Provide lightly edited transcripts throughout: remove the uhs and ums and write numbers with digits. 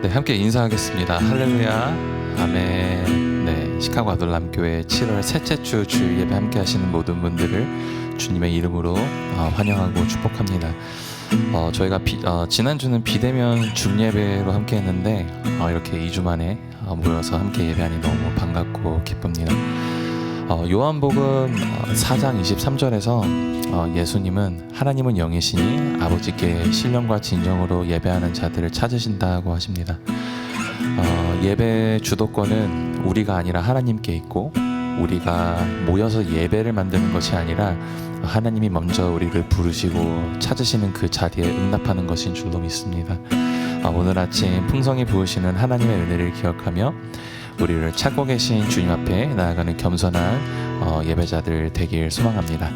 네, 함께 인사하겠습니다. 할렐루야, 아멘. 네, 시카고 아들람교회 7월 셋째 주 주일 예배 함께 하시는 모든 분들을 주님의 이름으로 환영하고 축복합니다. 저희가 지난주는 비대면 줌 예배로 함께 했는데 이렇게 2주 만에 모여서 함께 예배하니 너무 반갑고 기쁩니다. 요한복음 4장 23절에서 예수님은 하나님은 영이시니 아버지께 신령과 진정으로 예배하는 자들을 찾으신다고 하십니다. 예배 주도권은 우리가 아니라 하나님께 있고, 우리가 모여서 예배를 만드는 것이 아니라 하나님이 먼저 우리를 부르시고 찾으시는 그 자리에 응답하는 것인 줄로 믿습니다. 오늘 아침 풍성히 부으시는 하나님의 은혜를 기억하며 우리를 찾고 계신 주님 앞에 나아가는 겸손한 예배자들 되길 소망합니다.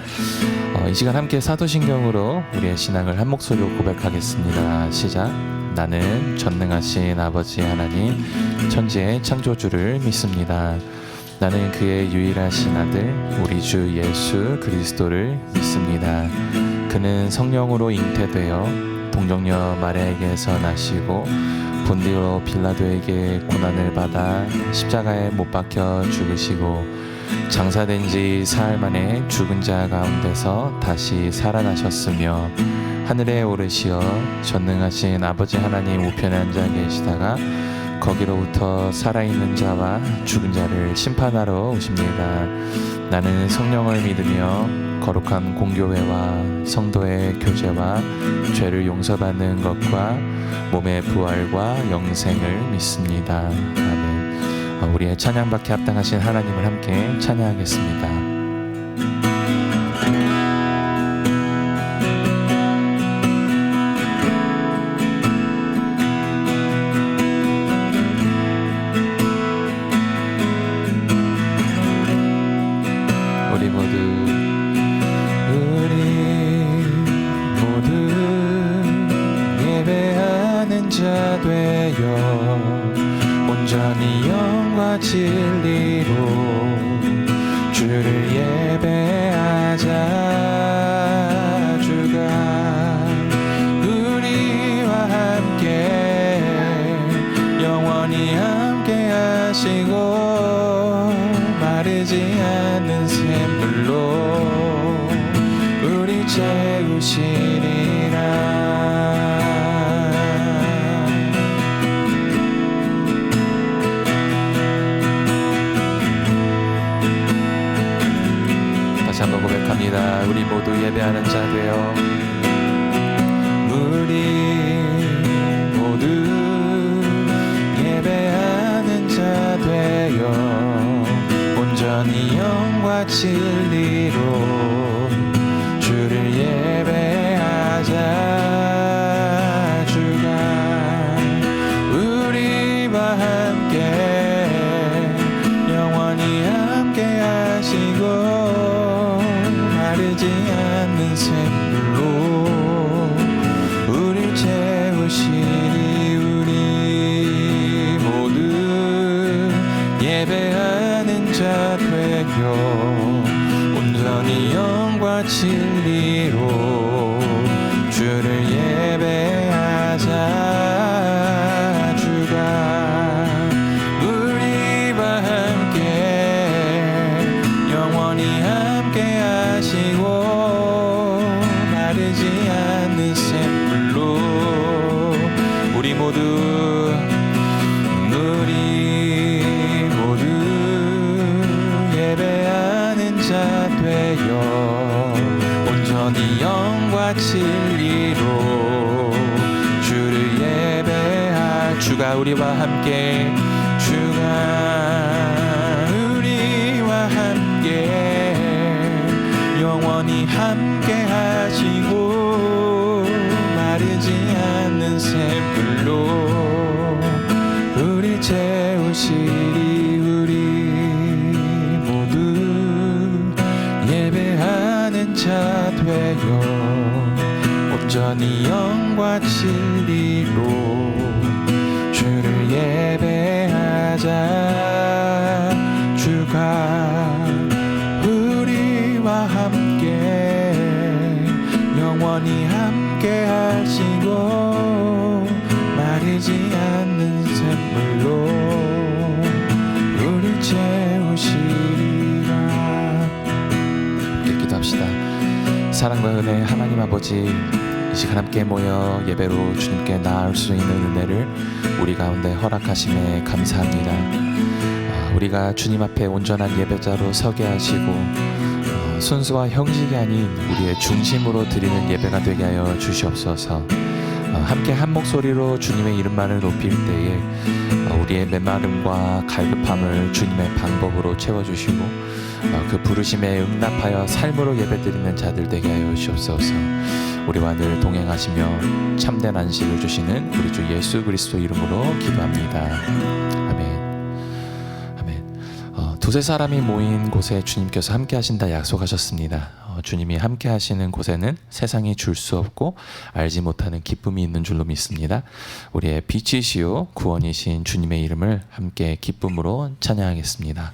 이 시간 함께 사도신경으로 우리의 신앙을 한 목소리로 고백하겠습니다. 시작. 나는 전능하신 아버지 하나님 천지의 창조주를 믿습니다. 나는 그의 유일하신 아들 우리 주 예수 그리스도를 믿습니다. 그는 성령으로 잉태되어 동정녀 마리아에게서 나시고 본디오 빌라도에게 고난을 받아 십자가에 못 박혀 죽으시고 장사된 지 사흘 만에 죽은 자 가운데서 다시 살아나셨으며 하늘에 오르시어 전능하신 아버지 하나님 우편에 앉아 계시다가 거기로부터 살아있는 자와 죽은 자를 심판하러 오십니다. 나는 성령을 믿으며 거룩한 공교회와 성도의 교제와 죄를 용서받는 것과 몸의 부활과 영생을 믿습니다. 아멘. 우리의 찬양받기 합당하신 하나님을 함께 찬양하겠습니다. 온전히 영과 진리로 주를 예배하자. 주가 우리와 함께 영원히 함께 하시고 마르지 않는 샘물로 우리 채우시리라. 한번 고백합니다. 우리 모두 예배하는 자 되어 우리 모두 예배하는 자 되어 온전히 영과 진리로 주를 예배하자. 주가 우리와 함께 영원히 함께 하시고 마르지 않는 샘물로 우릴 채우시니. 우리 모두 예배하는 자 되어 온전히 영과 진리로 주를 예배하자. 주가 우리와 함께 영원히 함께 하시고 마르지 않는 샘물로 우리 모두 예배하는 자 되어 온전히 영과 진리로 주를 예배하. 주가 우리와 함께 영원히 함께 하시고 마르지 않는 샘물로 우리 채우시리. 우리 모두 예배하는 자 되어 온전히 영과 진리로 주를 예배하자. 주가 우리와 함께 영원히 함께 하시고 마르지 않는 사랑과 은혜 하나님 아버지, 이 시간 함께 모여 예배로 주님께 나아올 수 있는 은혜를 우리 가운데 허락하심에 감사합니다. 우리가 주님 앞에 온전한 예배자로 서게 하시고 순수와 형식이 아닌 우리의 중심으로 드리는 예배가 되게 하여 주시옵소서. 함께 한 목소리로 주님의 이름만을 높일 때에 우리의 메마름과 갈급함을 주님의 방법으로 채워주시고 그 부르심에 응답하여 삶으로 예배드리는 자들 되게 하여 주옵소서. 우리와 늘 동행하시며 참된 안식을 주시는 우리 주 예수 그리스도 이름으로 기도합니다. 아멘. 두세 사람이 모인 곳에 주님께서 함께 하신다 약속하셨습니다. 주님이 함께 하시는 곳에는 세상이 줄 수 없고 알지 못하는 기쁨이 있는 줄로 믿습니다. 우리의 빛이시요 구원이신 주님의 이름을 함께 기쁨으로 찬양하겠습니다.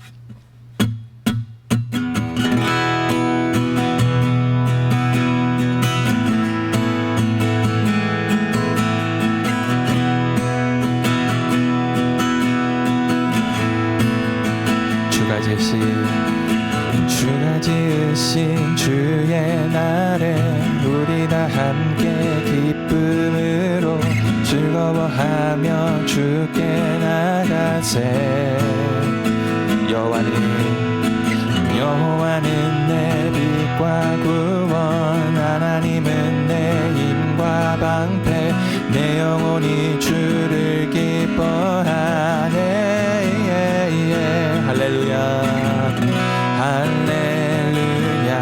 주가 지으신 주의 날에 우리 다 함께 기쁨으로 즐거워하며 주께 나가세. 여호와는 내 빛과 구원, 하나님은 내 힘과 방패, 내 영혼이 주를 기뻐하네. 할렐루야 할렐루야.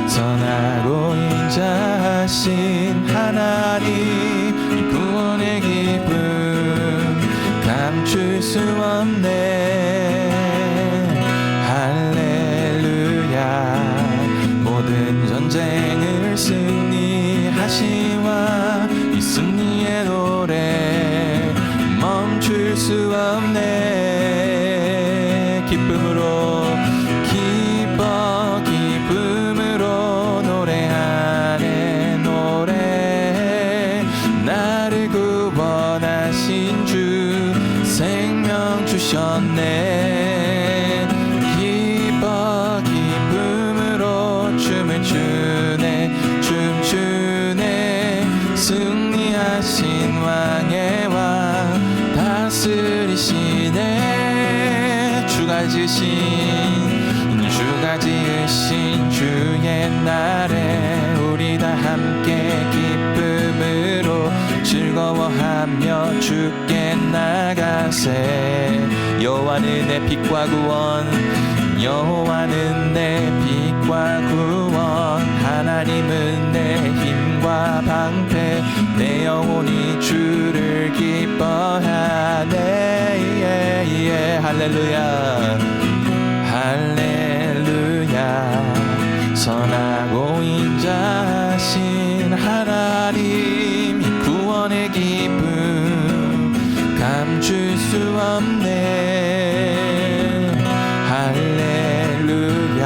선하고 인자하신 하나님, 구원의 기쁨 감출 수 없네. 할렐루야. 모든 전쟁을 승리하시와 이 승리의 노래 멈출 수 없네. 기쁨으로 노래하네. 노래 나를 구원하신 주 생명 주셨네. 기쁨으로 춤을 추네. 춤추네. 승리하신 왕의 왕 다스리시네. 주가 지으신 주의 날에 우리 다 함께 기쁨으로 즐거워하며 주께 나가세. 여호와는 내 빛과 구원, 여호와는 내 빛과 구원, 하나님은 내 힘과 방패, 내 영혼이 주를 기뻐하네. 할렐루야 할렐루야. 선하고 인자하신 하나님, 구원의 기쁨 감출 수 없네. 할렐루야.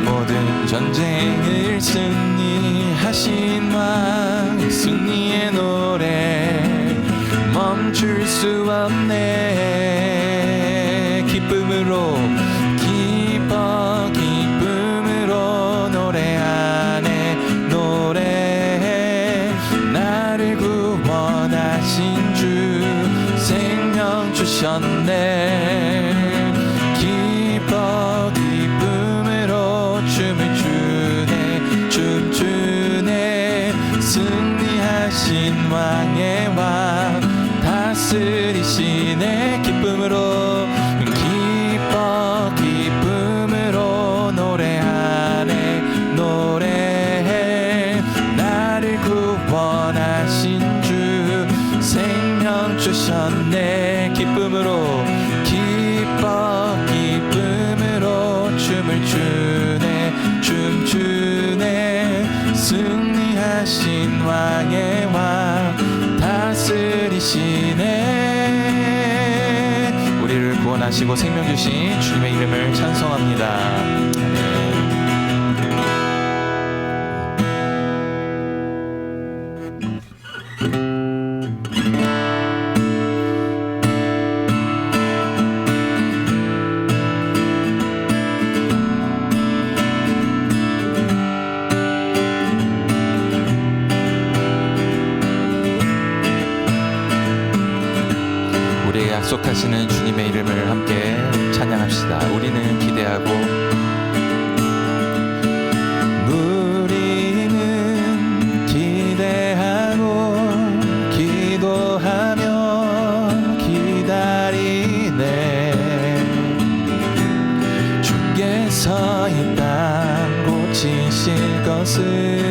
모든 전쟁을 승리하신 왕, 승리의 노래 멈출 수 없네. 기쁨으로 노래하네. 노래 나를 구원하신 주 생명 주셨네. 기쁨으로 춤을 추네. 춤추네. 승리하신 왕의 왕 다스리시네. 기쁨으로 노래하네. 노래 나를 구원하신 주 생명 주셨네. 기쁨으로 춤을 추네. 춤추네. 승리하신 왕의 왕 다스리시네. 우리를 구원하시고 생명 주신 주님의 이름을 찬송합니다. 약속하시는 주님의 이름을 함께 찬양합시다. 우리는 기대하고 우리는 기대하고 기도하며 기다리네. 주께서 이 땅 고치실 것을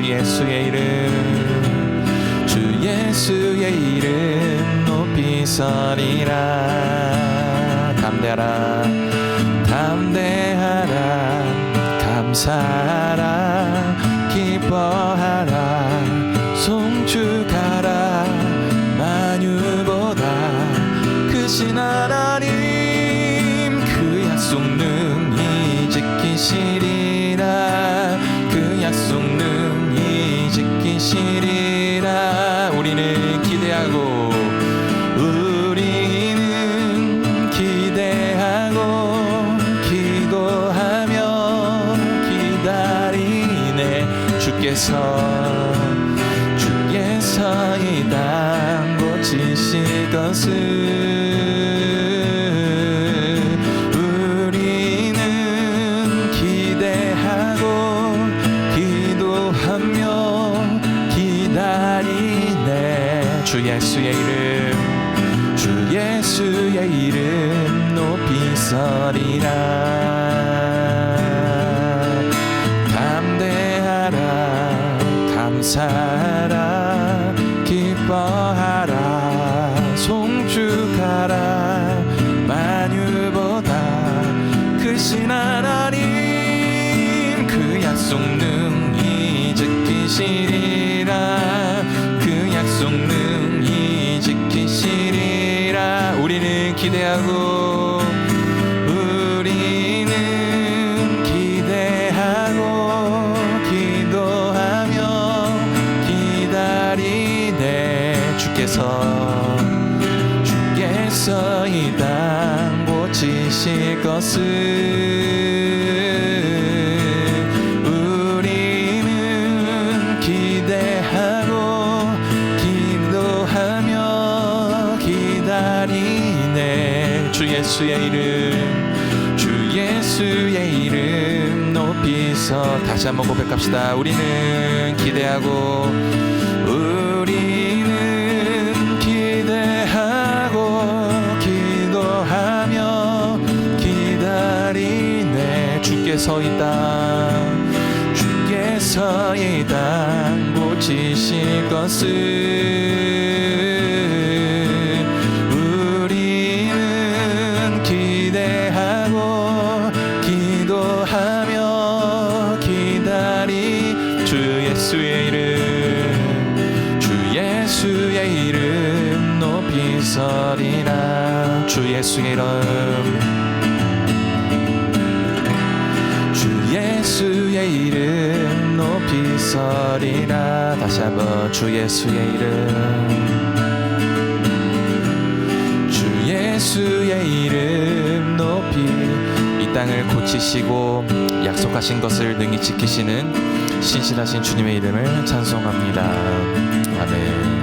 예수의 이름 주 예수의 이름 높이 서리라. 담대하라 담대하라 감사하라 기뻐하라 송축하라 만유보다 크신 하나님 그 약속 능히 지키시리라. 그 약속 능히 지키시리라. 우리는 기대하고 우리는 기대하고 기도하며 기다리네. 주께서 이 땅 고치실 것을 우리는 기대하고 기도하며 기다리네. 주 예수의 이름 주 예수의 이름 높이 서리라. 담대하라 감사하라 기뻐하라 송축하라 만유보다 크신 하나님 그 약속 능히 지키시리라. 그 약속 능히 지키시리라. 우리는 기대하고 우리는 기대하고 기도하며 기다리네. 주께서 이 땅 고치실 것을 우리는 기대하고 기도하며 기다리네. 주 예수의 이름 주 예수의 이름 높이 서 다시 한번 고백합시다. 우리는 기대하고 우리는 기대하고 기도하며 기다리네. 주께서 이 땅 고치실 것을 우리는 기대하고 기도하며 기다리. 주 예수의 이름 주 예수의 이름 높이 서리라. 주 예수의 이름 주 예수의 이름 높이 서리라. 다시 한번 주 예수의 이름 주 예수의 이름 높이. 이 땅을 고치시고 약속하신 것을 능히 지키시는 신실하신 주님의 이름을 찬송합니다. 아멘.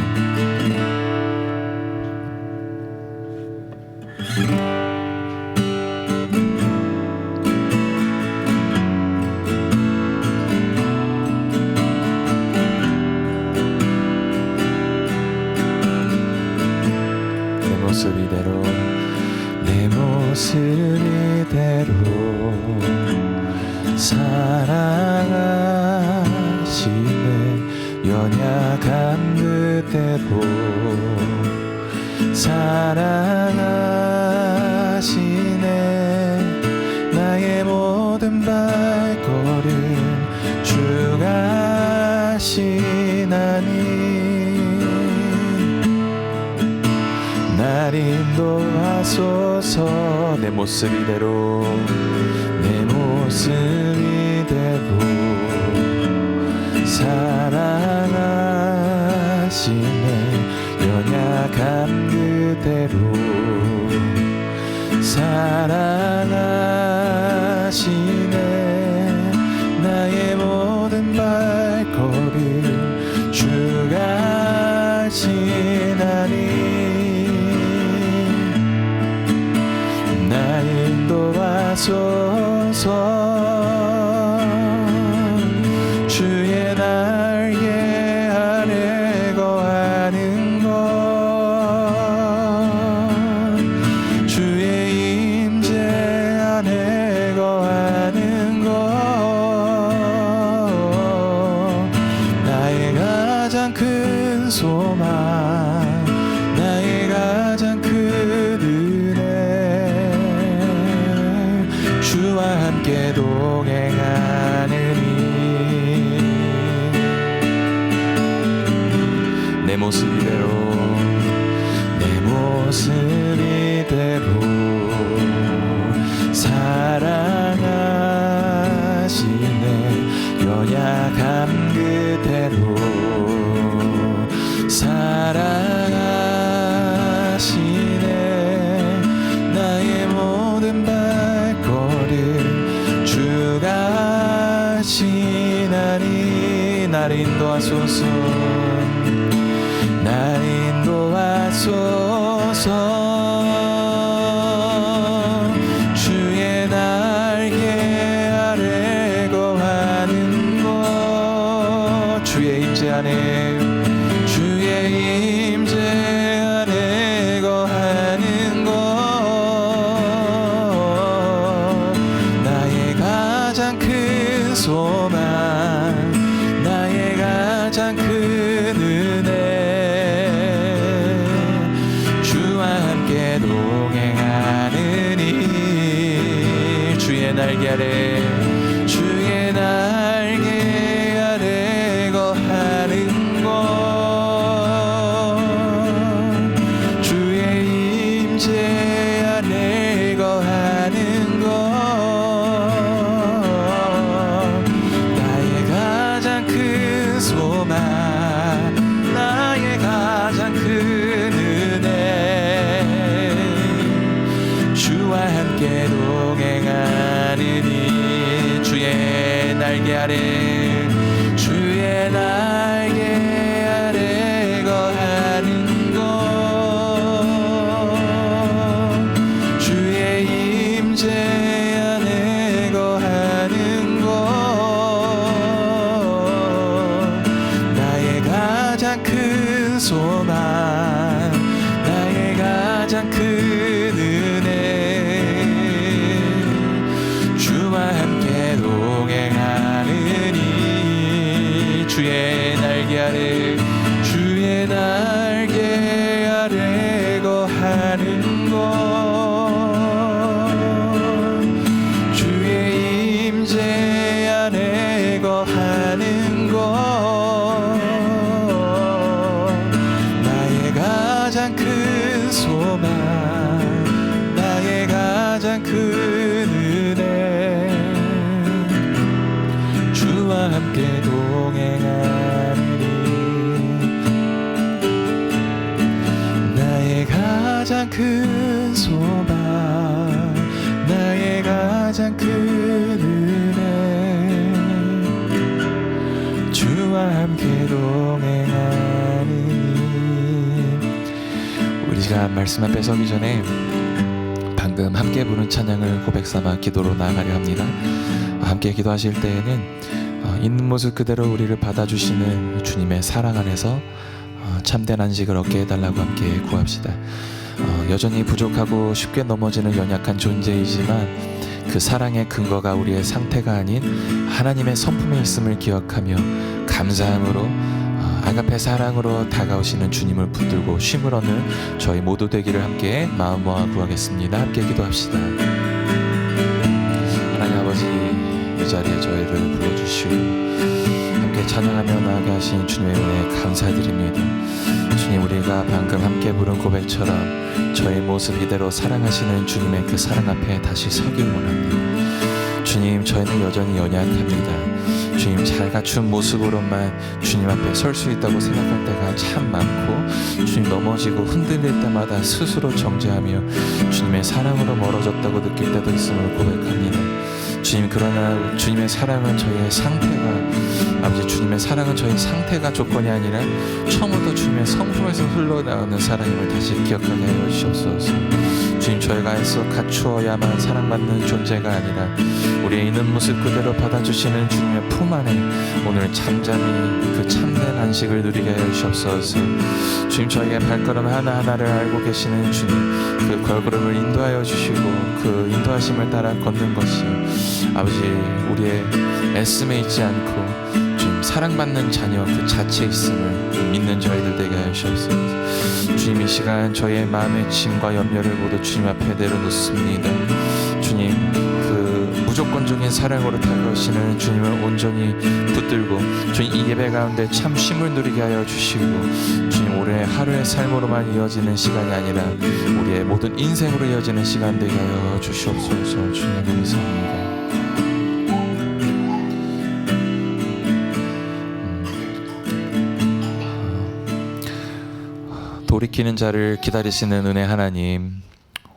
내 모습 이대로 사랑하시네. 연약한 그대로 사랑하시네. 나의 모든 발걸음 주가 하시나니 날 인도하소서. 내 모습 이대로 내 모습 이대로 사랑하시네. 연약한 그대로 사랑하시네. 가장 큰 소망 나의 가장 큰 은혜 주와 함께 동행하느니 내 모습 이대로 내 모습 이대로 사랑하시네 연약함 그대로 사랑하시네 나의 모든 발걸음 주가 하시나니 날 인도하소서 날 인도하소서 주의 날개 아래 거하는 곳 주의 임재 안에 주의 임재 안에 거하는 곳 나의 가장 큰 소망 나의 가장 큰 은혜 주와 함께 동행하느니 주의 날개 아래 주의 날개 아래 거하는 곳 주의 임재 안에 거하는 곳 나의 가장 큰 소망 나의 가장 큰 은혜 주와 함께 동행하느니 주의 날개 아래 주의 날개 아래 거하는 곳 주의 임재 안에 거하는 곳 나의 가장 큰 소망 나의 가장 큰 은혜 주와 함께 동행하느니 주의 날개 아래 주의 날개 아래 거하는 곳 주의 임재 안에 거하는 곳 나의 가장 큰 소망 나의 가장 큰 은혜 주와 함께 동행하느니 나의 가장 큰 소망 나의 가장 큰 은혜 주와 함께 동행하느니 우리가 말씀 앞에 서기 전에 방금 함께 부른 찬양을 고백 삼아 기도로 나아가려 합니다. 함께 기도하실 때에는 있는 모습 그대로 우리를 받아주시는 주님의 사랑 안에서 참된 안식을 얻게 해달라고 함께 구합시다. 여전히 부족하고 쉽게 넘어지는 연약한 존재이지만 그 사랑의 근거가 우리의 상태가 아닌 하나님의 성품에 있음을 기억하며 감사함으로 아가페 사랑으로 다가오시는 주님을 붙들고 쉼을 얻는 저희 모두 되기를 함께 마음 모아 구하겠습니다. 함께 기도합시다. 하나님 아버지 이 자리에 저희를 불러주시고 함께 찬양하며 나아가게 하신 주님의 은혜에 감사드립니다. 주님 우리가 방금 함께 부른 고백처럼 저희 모습 이대로 사랑하시는 주님의 그 사랑 앞에 다시 서길 원합니다. 주님 저희는 여전히 연약합니다. 주님 잘 갖춘 모습으로만 주님 앞에 설 수 있다고 생각할 때가 참 많고 주님 넘어지고 흔들릴 때마다 스스로 정죄하며 주님의 사랑으로 멀어졌다고 느낄 때도 있음을 고백합니다. 주님 그러나 주님의 사랑은 저희의 상태가 아버지 주님의 사랑은 저희 상태가 조건이 아니라 처음부터 주님의 성품에서 흘러나오는 사랑임을 다시 기억하게 하여 주시옵소서. 주님 저희가 애써 갖추어야만 사랑받는 존재가 아니라 우리의 있는 모습 그대로 받아주시는 주님의 품 안에 오늘 잠잠히 그 참된 안식을 누리게 하여 주시옵소서. 주님 저희의 발걸음 하나하나를 알고 계시는 주님 그 걸걸음을 인도하여 주시고 그 인도하심을 따라 걷는 것이 아버지 우리의 애씀에 있지 않고 주님 사랑받는 자녀 그 자체에 있음을 믿는 저희들 되게 하여 주옵소서. 주님, 이 시간 저희의 마음의 짐과 염려를 모두 주님 앞에 내려놓습니다. 주님, 그 무조건적인 사랑으로 다가오시는 주님을 온전히 붙들고 주님, 이 예배 가운데 참 쉼을 누리게 하여 주시고, 주님, 올해 하루의 삶으로만 이어지는 시간이 아니라 우리의 모든 인생으로 이어지는 시간 되게 하여 주시옵소서. 주님 감사합니다. 돌이키는 자를 기다리시는 은혜 하나님,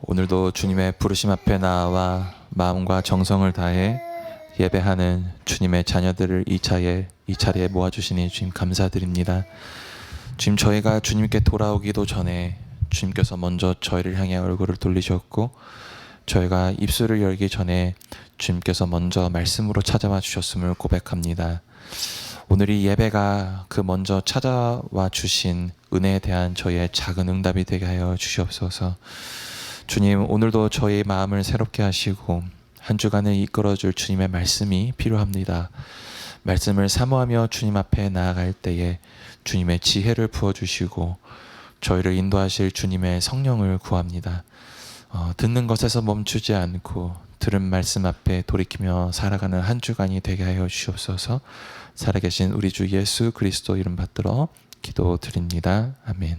오늘도 주님의 부르심 앞에 나와 마음과 정성을 다해 예배하는 주님의 자녀들을 이 자리에 모아주시니 주님 감사드립니다. 주님, 저희가 주님께 돌아오기도 전에 주님께서 먼저 저희를 향해 얼굴을 돌리셨고, 저희가 입술을 열기 전에 주님께서 먼저 말씀으로 찾아와 주셨음을 고백합니다. 오늘 이 예배가 그 먼저 찾아와 주신 은혜에 대한 저희의 작은 응답이 되게 하여 주시옵소서. 주님, 오늘도 저희의 마음을 새롭게 하시고 한 주간을 이끌어줄 주님의 말씀이 필요합니다. 말씀을 사모하며 주님 앞에 나아갈 때에 주님의 지혜를 부어주시고 저희를 인도하실 주님의 성령을 구합니다. 듣는 것에서 멈추지 않고 들은 말씀 앞에 돌이키며 살아가는 한 주간이 되게 하여 주시옵소서. 살아계신 우리 주 예수 그리스도 이름 받들어 기도드립니다. 아멘.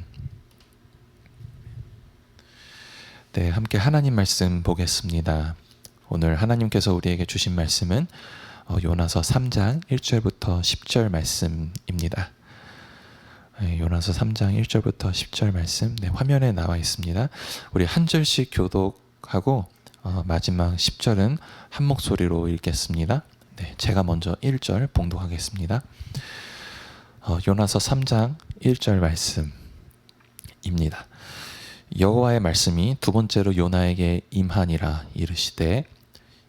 네, 함께 하나님 말씀 보겠습니다. 오늘 하나님께서 우리에게 주신 말씀은 요나서 3장 1절부터 10절 말씀입니다. 요나서 3장 1절부터 10절 말씀, 화면에 나와 있습니다. 우리 한 절씩 교독하고 마지막 10절은 한 목소리로 읽겠습니다. 제가 먼저 1절 봉독하겠습니다. 요나서 3장 1절 말씀입니다. 여호와의 말씀이 두 번째로 요나에게 임하니라. 이르시되,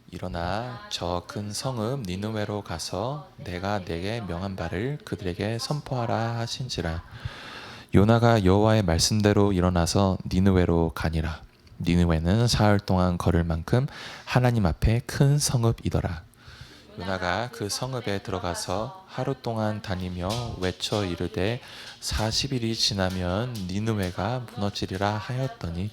일어나 저 큰 성읍 니느웨로 가서 내가 내게 명한 바를 그들에게 선포하라 하신지라. 요나가 여호와의 말씀대로 일어나서 니느웨로 가니라. 니느웨는 사흘 동안 걸을 만큼 하나님 앞에 큰 성읍이더라. 요나가 그 성읍에 들어가서 하루 동안 다니며 외쳐 이르되 40일이 지나면 니느웨가 무너지리라 하였더니,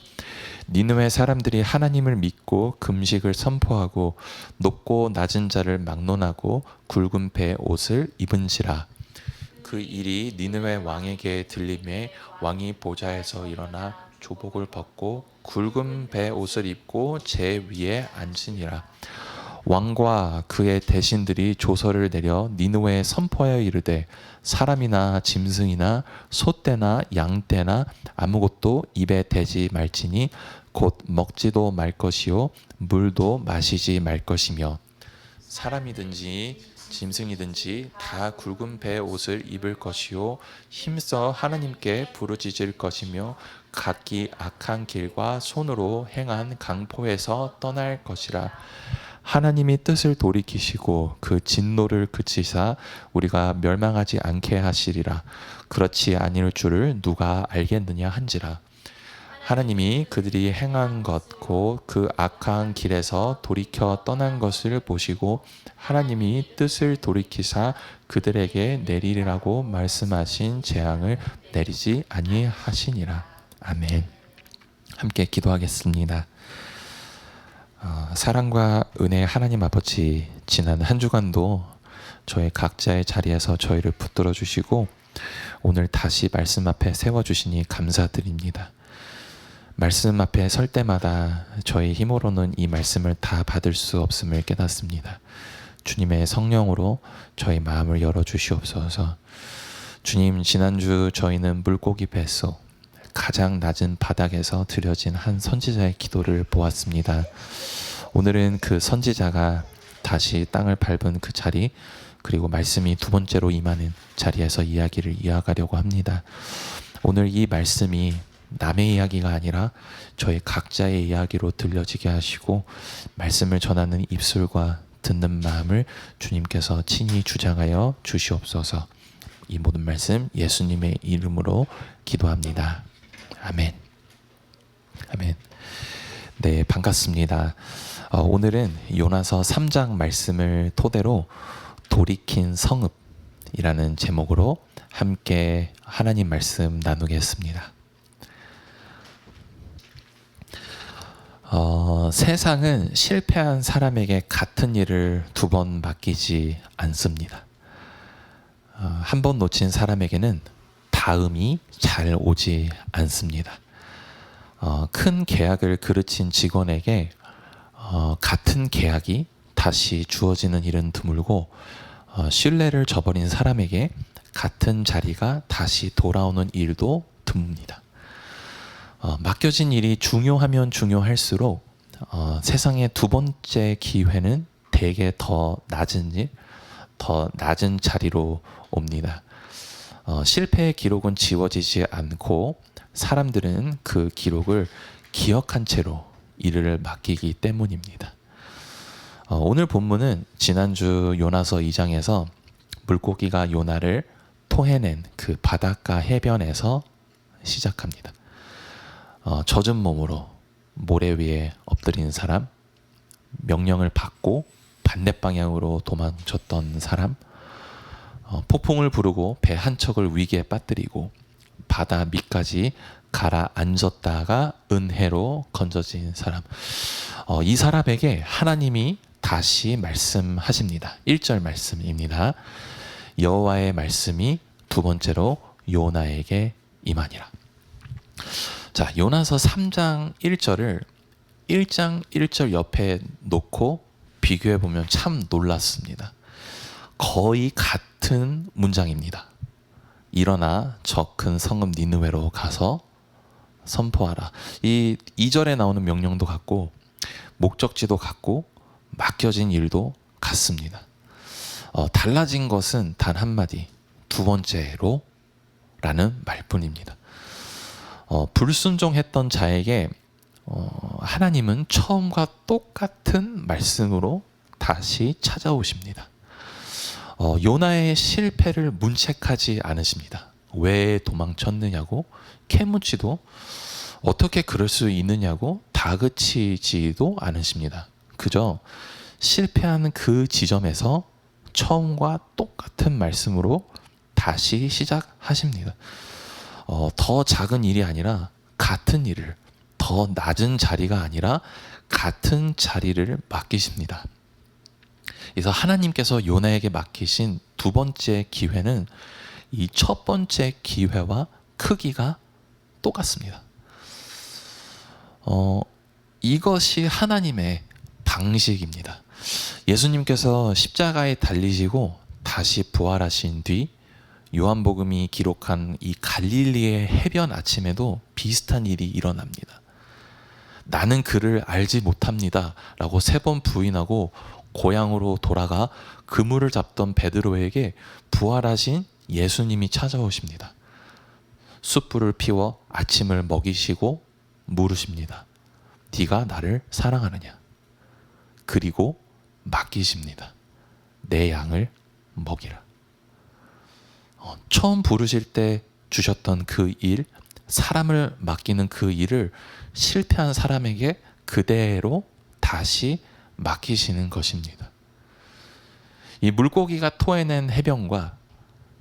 니느웨 사람들이 하나님을 믿고 금식을 선포하고 높고 낮은 자를 막론하고 굵은 배 옷을 입은지라. 그 일이 니느웨 왕에게 들림에 왕이 보좌에서 일어나 조복을 벗고 굵은 배 옷을 입고 제 위에 앉으니라. 왕과 그의 대신들이 조서를 내려 니느웨에 선포하여 이르되, 사람이나 짐승이나 소떼나 양떼나 아무것도 입에 대지 말지니 곧 먹지도 말 것이요 물도 마시지 말 것이며, 사람이든지 짐승이든지 다 굵은 배 옷을 입을 것이요 힘써 하나님께 부르짖을 것이며 각기 악한 길과 손으로 행한 강포에서 떠날 것이라. 하나님이 뜻을 돌이키시고 그 진노를 그치사 우리가 멸망하지 않게 하시리라. 그렇지 아니할 줄을 누가 알겠느냐 한지라. 하나님이 그들이 행한 것 곧 그 악한 길에서 돌이켜 떠난 것을 보시고 하나님이 뜻을 돌이키사 그들에게 내리리라고 말씀하신 재앙을 내리지 아니하시니라. 아멘. 함께 기도하겠습니다. 사랑과 은혜의 하나님 아버지, 지난 한 주간도 저희 각자의 자리에서 저희를 붙들어 주시고 오늘 다시 말씀 앞에 세워주시니 감사드립니다. 말씀 앞에 설 때마다 저희 힘으로는 이 말씀을 다 받을 수 없음을 깨닫습니다. 주님의 성령으로 저희 마음을 열어주시옵소서. 주님, 지난주 저희는 물고기 뱃속 가장 낮은 바닥에서 드려진 한 선지자의 기도를 보았습니다. 오늘은 그 선지자가 다시 땅을 밟은 그 자리, 그리고 말씀이 두 번째로 임하는 자리에서 이야기를 이어가려고 합니다. 오늘 이 말씀이 남의 이야기가 아니라 저희 각자의 이야기로 들려지게 하시고 말씀을 전하는 입술과 듣는 마음을 주님께서 친히 주장하여 주시옵소서. 이 모든 말씀 예수님의 이름으로 기도합니다. 아멘. 아멘. 네, 반갑습니다. 오늘은 요나서 3장 말씀을 토대로 돌이킨 성읍, 이라는 제목으로 함께 하나님 말씀 나누겠습니다. 세상은 실패한 사람에게 같은 일을 2번 맡기지 않습니다. 한 번 놓친 사람에게는 다음이 잘 오지 않습니다. 큰 계약을 그르친 직원에게 같은 계약이 다시 주어지는 일은 드물고, 신뢰를 저버린 사람에게 같은 자리가 다시 돌아오는 일도 드뭅니다. 맡겨진 일이 중요하면 중요할수록 세상의 2번째 기회는 대개 더 낮은 일, 더 낮은 자리로 옵니다. 실패의 기록은 지워지지 않고 사람들은 그 기록을 기억한 채로 일을 맡기기 때문입니다. 오늘 본문은 지난주 요나서 2장에서 물고기가 요나를 토해낸 그 바닷가 해변에서 시작합니다. 젖은 몸으로 모래 위에 엎드린 사람, 명령을 받고 반대 방향으로 도망쳤던 사람, 폭풍을 부르고 배 한 척을 위기에 빠뜨리고 바다 밑까지 가라앉았다가 은혜로 건져진 사람. 이 사람에게 하나님이 다시 말씀하십니다. 1절 말씀입니다. 여호와의 말씀이 2번째로 요나에게 임하니라. 자, 요나서 3장 1절을 1장 1절 옆에 놓고 비교해 보면 참 놀랐습니다. 거의 같은 문장입니다. 일어나 저 큰 성읍 니느웨로 가서 선포하라. 이 2절에 나오는 명령도 같고 목적지도 같고 맡겨진 일도 같습니다. 달라진 것은 단 한마디, 2번째로 라는 말뿐입니다. 불순종했던 자에게 하나님은 처음과 똑같은 말씀으로 다시 찾아오십니다. 요나의 실패를 문책하지 않으십니다. 왜 도망쳤느냐고 캐묻지도, 어떻게 그럴 수 있느냐고 다그치지도 않으십니다. 그저 실패한 그 지점에서 처음과 똑같은 말씀으로 다시 시작하십니다. 더 작은 일이 아니라 같은 일을, 더 낮은 자리가 아니라 같은 자리를 맡기십니다. 그래서 하나님께서 요나에게 맡기신 2번째 기회는 이 첫 번째 기회와 크기가 똑같습니다. 이것이 하나님의 방식입니다. 예수님께서 십자가에 달리시고 다시 부활하신 뒤 요한복음이 기록한 이 갈릴리의 해변 아침에도 비슷한 일이 일어납니다. 나는 그를 알지 못합니다 라고 3번 부인하고 고향으로 돌아가 그물을 잡던 베드로에게 부활하신 예수님이 찾아오십니다. 숯불을 피워 아침을 먹이시고 물으십니다. 네가 나를 사랑하느냐? 그리고 맡기십니다. 내 양을 먹이라. 처음 부르실 때 주셨던 그 일, 사람을 맡기는 그 일을 실패한 사람에게 그대로 다시 맡기시는 것입니다. 이 물고기가 토해낸 해변과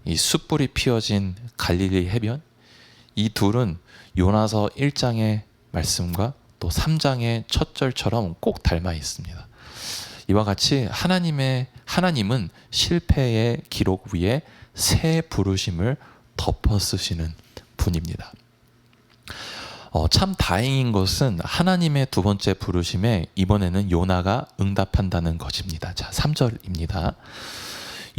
이 숯불이 피어진 갈릴리 해변, 이 둘은 요나서 1장의 말씀과 또 3장의 첫 절처럼 꼭 닮아 있습니다. 이와 같이 하나님은 실패의 기록 위에 새 부르심을 덮어 쓰시는 분입니다. 참 다행인 것은 하나님의 2번째 부르심에 이번에는 요나가 응답한다는 것입니다. 자, 3절입니다.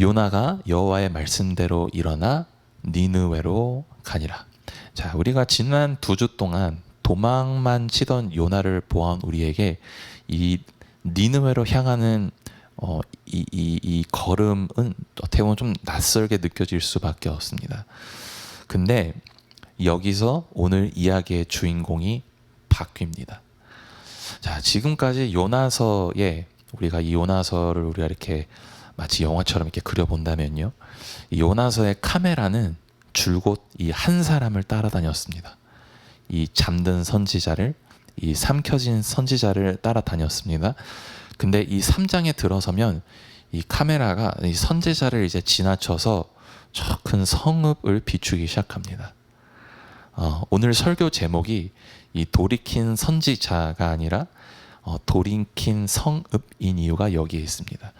요나가 여호와의 말씀대로 일어나 니느웨로 가니라. 자, 우리가 지난 2주 동안 도망만 치던 요나를 보아온 우리에게 이 니느웨로 향하는 이 걸음은 어떻게 보면 좀 낯설게 느껴질 수밖에 없습니다. 근데 여기서 오늘 이야기의 주인공이 바뀝니다. 자, 지금까지 요나서에 우리가 이 요나서를 우리가 이렇게 마치 영화처럼 이렇게 그려본다면요, 이 요나서의 카메라는 줄곧 이 한 사람을 따라다녔습니다. 이 잠든 선지자를, 이 삼켜진 선지자를 따라다녔습니다. 근데 이 3장에 들어서면 이 카메라가 이 선지자를 이제 지나쳐서 저 큰 성읍을 비추기 시작합니다. 오늘 설교 제목이 이 돌이킨 선지자가 아니라 돌이킨 성읍인 이유가 여기에 있습니다.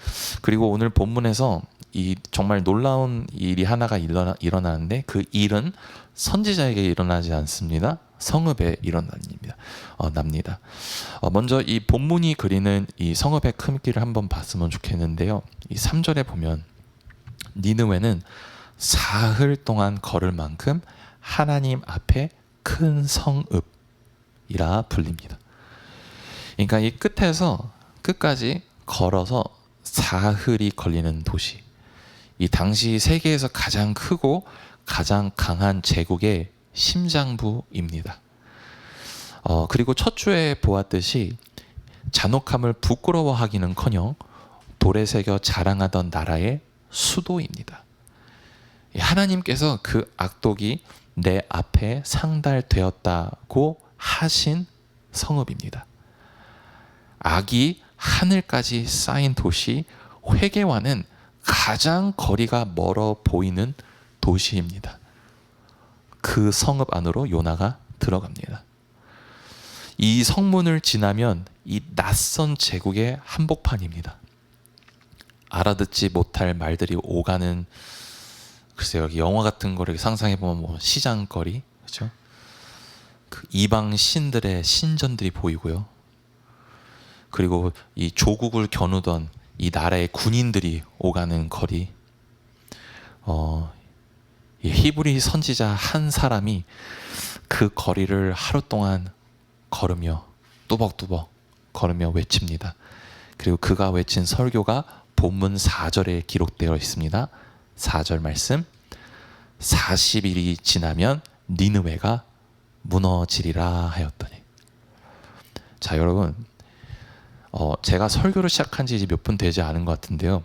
그리고 오늘 본문에서 이 정말 놀라운 일이 하나가 일어나는데 그 일은 선지자에게 일어나지 않습니다. 성읍에 납니다. 먼저 이 본문이 그리는 이 성읍의 크기를 한번 봤으면 좋겠는데요. 이 3절에 보면 니느웨는 사흘 동안 걸을 만큼 하나님 앞에 큰 성읍이라 불립니다. 그러니까 이 끝에서 끝까지 걸어서 사흘이 걸리는 도시. 이 당시 세계에서 가장 크고 가장 강한 제국의 심장부입니다. 그리고 첫 주에 보았듯이 잔혹함을 부끄러워하기는커녕 돌에 새겨 자랑하던 나라의 수도입니다. 하나님께서 그 악독이 내 앞에 상달되었다고 하신 성읍입니다. 악이 하늘까지 쌓인 도시 회개와는 가장 거리가 멀어 보이는 도시입니다. 그 성읍 안으로 요나가 들어갑니다. 이 성문을 지나면 이 낯선 제국의 한복판입니다. 알아듣지 못할 말들이 오가는, 글쎄요, 여기 영화 같은 거를 상상해 보면 뭐 시장거리, 그렇죠? 그 이방 신들의 신전들이 보이고요. 그리고 이 조국을 겨누던 이 나라의 군인들이 오가는 거리. 이 히브리 선지자 한 사람이 그 거리를 하루 동안 걸으며 뚜벅뚜벅 걸으며 외칩니다. 그리고 그가 외친 설교가 본문 4절에 기록되어 있습니다. 4절 말씀. 40일이 지나면 니느웨가 무너지리라 하였더니. 자, 여러분, 제가 설교를 시작한 지 이제 몇 분 되지 않은 것 같은데요.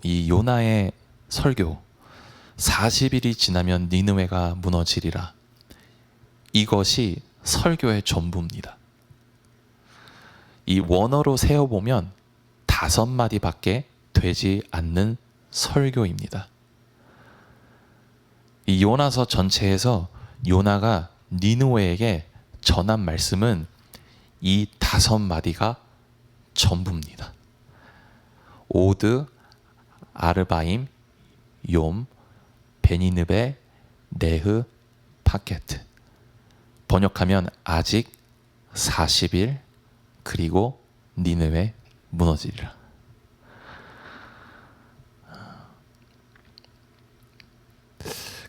이 요나의 설교 40일이 지나면 니느웨가 무너지리라. 이것이 설교의 전부입니다. 이 원어로 세어보면 5마디밖에 되지 않는 설교입니다. 이 요나서 전체에서 요나가 니느웨에게 전한 말씀은 이 5마디가 전부입니다. 오드, 아르바임, 욤, 베니느베, 네흐, 파케트. 번역하면 아직 40일 그리고 니느웨 무너지리라.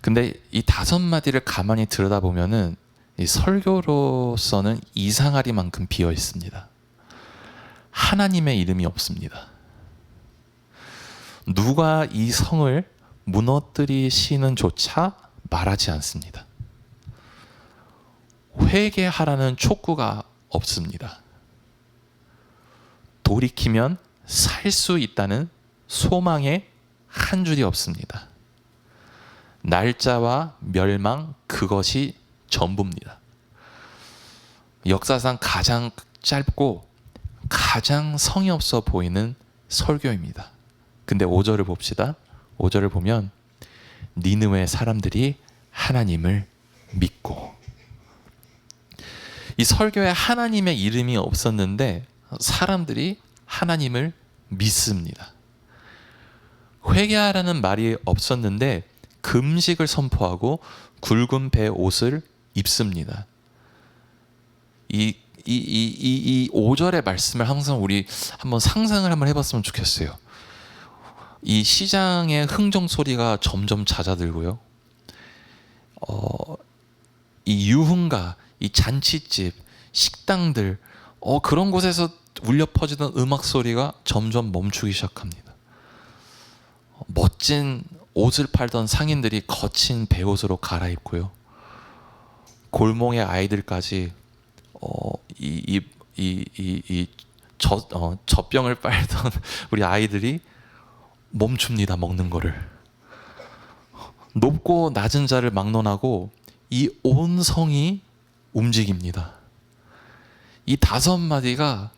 근데 이 5마디를 가만히 들여다보면은 이 설교로서는 이상하리만큼 비어 있습니다. 하나님의 이름이 없습니다. 누가 이 성을 무너뜨리시는 조차 말하지 않습니다. 회개하라는 촉구가 없습니다. 돌이키면 살 수 있다는 소망의 한 줄이 없습니다. 날짜와 멸망, 그것이 전부입니다. 역사상 가장 짧고 가장 성의 없어 보이는 설교입니다. 근데 5절을 봅시다. 5절을 보면 니느웨 사람들이 하나님을 믿고. 이 설교에 하나님의 이름이 없었는데 사람들이 하나님을 믿습니다. 회개하라는 말이 없었는데 금식을 선포하고 굵은 배 옷을 입습니다. 이 5절의 말씀을 항상 우리 한번 상상을 한번 해봤으면 좋겠어요. 이 시장의 흥정 소리가 점점 잦아들고요. 이 유흥가, 이 잔치집, 식당들, 그런 곳에서 울려 퍼지던 음악 소리가 점점 멈추기 시작합니다. 멋진 옷을 팔던 상인들이 거친 베옷으로 갈아입고요. 골목의 아이들까지 젖병을 빨던 우리 아이들이 멈춥니다. 먹는 거를. 높고 낮은 자를 막론하고 이 온 성이 움직입니다. 이 5마디가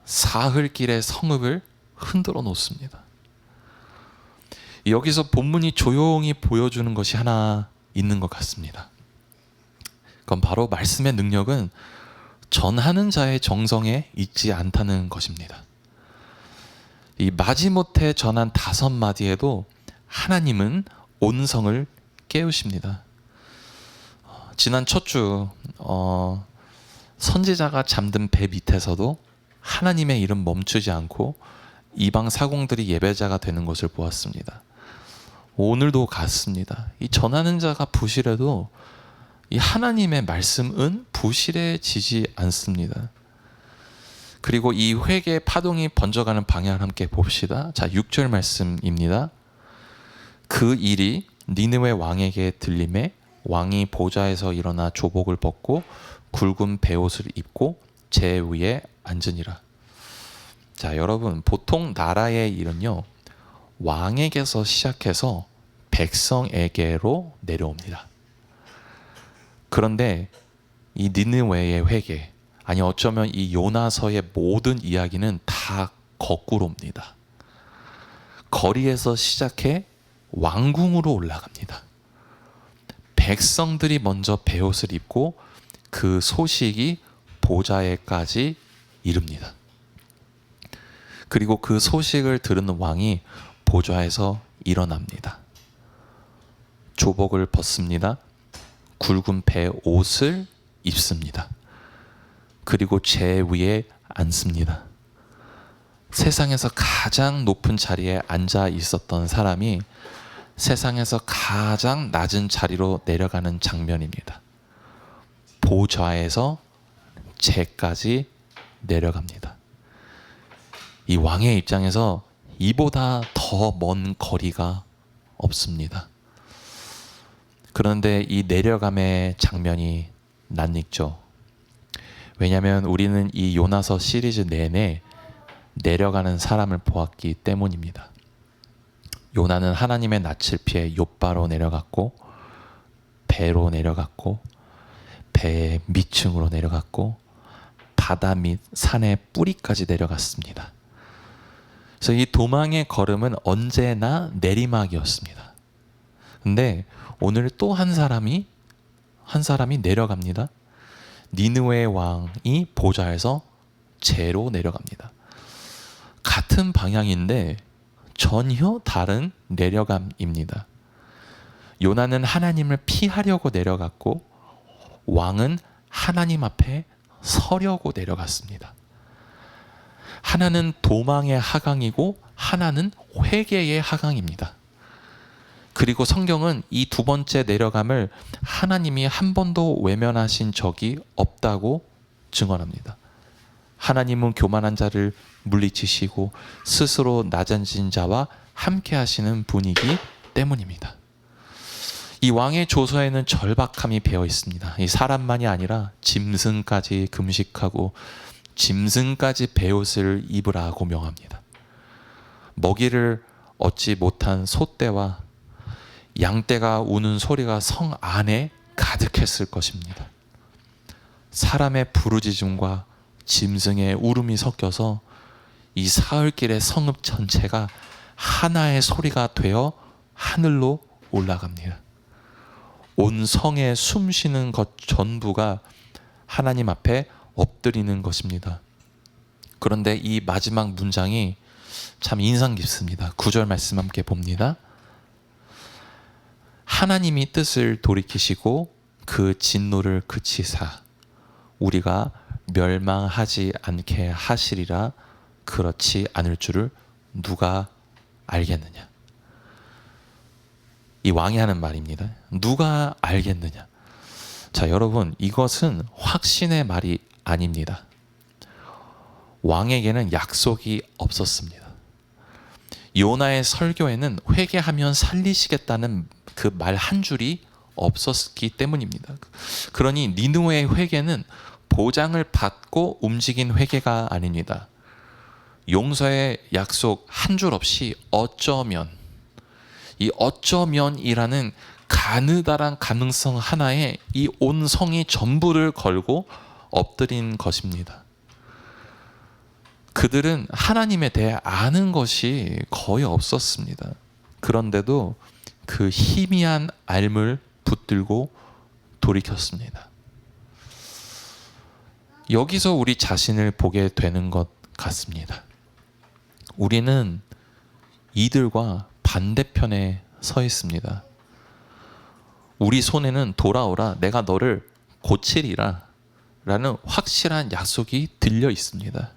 사흘길의 성읍을 흔들어 놓습니다. 여기서 본문이 조용히 보여주는 것이 하나 있는 것 같습니다. 그건 바로 말씀의 능력은 전하는 자의 정성에 있지 않다는 것입니다. 이 마지못해 전한 5마디에도 하나님은 온성을 깨우십니다. 지난 첫 주 선지자가 잠든 배 밑에서도 하나님의 이름 멈추지 않고 이방 사공들이 예배자가 되는 것을 보았습니다. 오늘도 같습니다. 이 전하는 자가 부실해도 이 하나님의 말씀은 부실해지지 않습니다. 그리고 이 회개의 파동이 번져가는 방향을 함께 봅시다. 자, 6절 말씀입니다. 그 일이 니느웨 왕에게 들림에 왕이 보좌에서 일어나 조복을 벗고 굵은 베옷을 입고 제 위에 앉으니라. 자, 여러분, 보통 나라의 일은요, 왕에게서 시작해서 백성에게로 내려옵니다. 그런데 이 니느웨의 회개, 아니 어쩌면 이 요나서의 모든 이야기는 다 거꾸로입니다. 거리에서 시작해 왕궁으로 올라갑니다. 백성들이 먼저 베옷을 입고 그 소식이 보좌에까지 이릅니다. 그리고 그 소식을 들은 왕이 보좌에서 일어납니다. 조복을 벗습니다. 굵은 베옷을 입습니다. 그리고 제 위에 앉습니다. 세상에서 가장 높은 자리에 앉아 있었던 사람이 세상에서 가장 낮은 자리로 내려가는 장면입니다. 보좌에서 제까지 내려갑니다. 이 왕의 입장에서 이보다 더 먼 거리가 없습니다. 그런데 이 내려감의 장면이 낯익죠. 왜냐하면 우리는 이 요나서 시리즈 내내 내려가는 사람을 보았기 때문입니다. 요나는 하나님의 낯을 피해 욥바로 내려갔고, 배로 내려갔고, 배의 밑층으로 내려갔고, 바다 밑 산의 뿌리까지 내려갔습니다. 그래서 이 도망의 걸음은 언제나 내리막이었습니다. 근데 오늘 또 한 사람이 내려갑니다. 니느웨 왕이 보좌에서 제로 내려갑니다. 같은 방향인데 전혀 다른 내려감입니다. 요나는 하나님을 피하려고 내려갔고, 왕은 하나님 앞에 서려고 내려갔습니다. 하나는 도망의 하강이고 하나는 회개의 하강입니다. 그리고 성경은 이 두 번째 내려감을 하나님이 한 번도 외면하신 적이 없다고 증언합니다. 하나님은 교만한 자를 물리치시고 스스로 낮아진 자와 함께 하시는 분이기 때문입니다. 이 왕의 조서에는 절박함이 배어 있습니다. 이 사람만이 아니라 짐승까지 금식하고 짐승까지 베옷을 입으라고 명합니다. 먹이를 얻지 못한 소떼와 양떼가 우는 소리가 성 안에 가득했을 것입니다. 사람의 부르짖음과 짐승의 울음이 섞여서 이 사흘길의 성읍 전체가 하나의 소리가 되어 하늘로 올라갑니다. 온 성에 숨쉬는 것 전부가 하나님 앞에 엎드리는 것입니다. 그런데 이 마지막 문장이 참 인상 깊습니다. 9절 말씀 함께 봅니다. 하나님이 뜻을 돌이키시고 그 진노를 그치사 우리가 멸망하지 않게 하시리라. 그렇지 않을 줄을 누가 알겠느냐. 이 왕이 하는 말입니다. 누가 알겠느냐. 자, 여러분, 이것은 확신의 말이 아닙니다. 왕에게는 약속이 없었습니다. 요나의 설교에는 회개하면 살리시겠다는 그 말 한 줄이 없었기 때문입니다. 그러니 니느웨의 회개는 보장을 받고 움직인 회개가 아닙니다. 용서의 약속 한 줄 없이 어쩌면, 이 어쩌면이라는 가느다란 가능성 하나에 이 온 성이 전부를 걸고 엎드린 것입니다. 그들은 하나님에 대해 아는 것이 거의 없었습니다. 그런데도 그 희미한 알을 붙들고 돌이켰습니다. 여기서 우리 자신을 보게 되는 것 같습니다. 우리는 이들과 반대편에 서 있습니다. 우리 손에는 돌아오라, 내가 너를 고치리라 라는 확실한 약속이 들려 있습니다.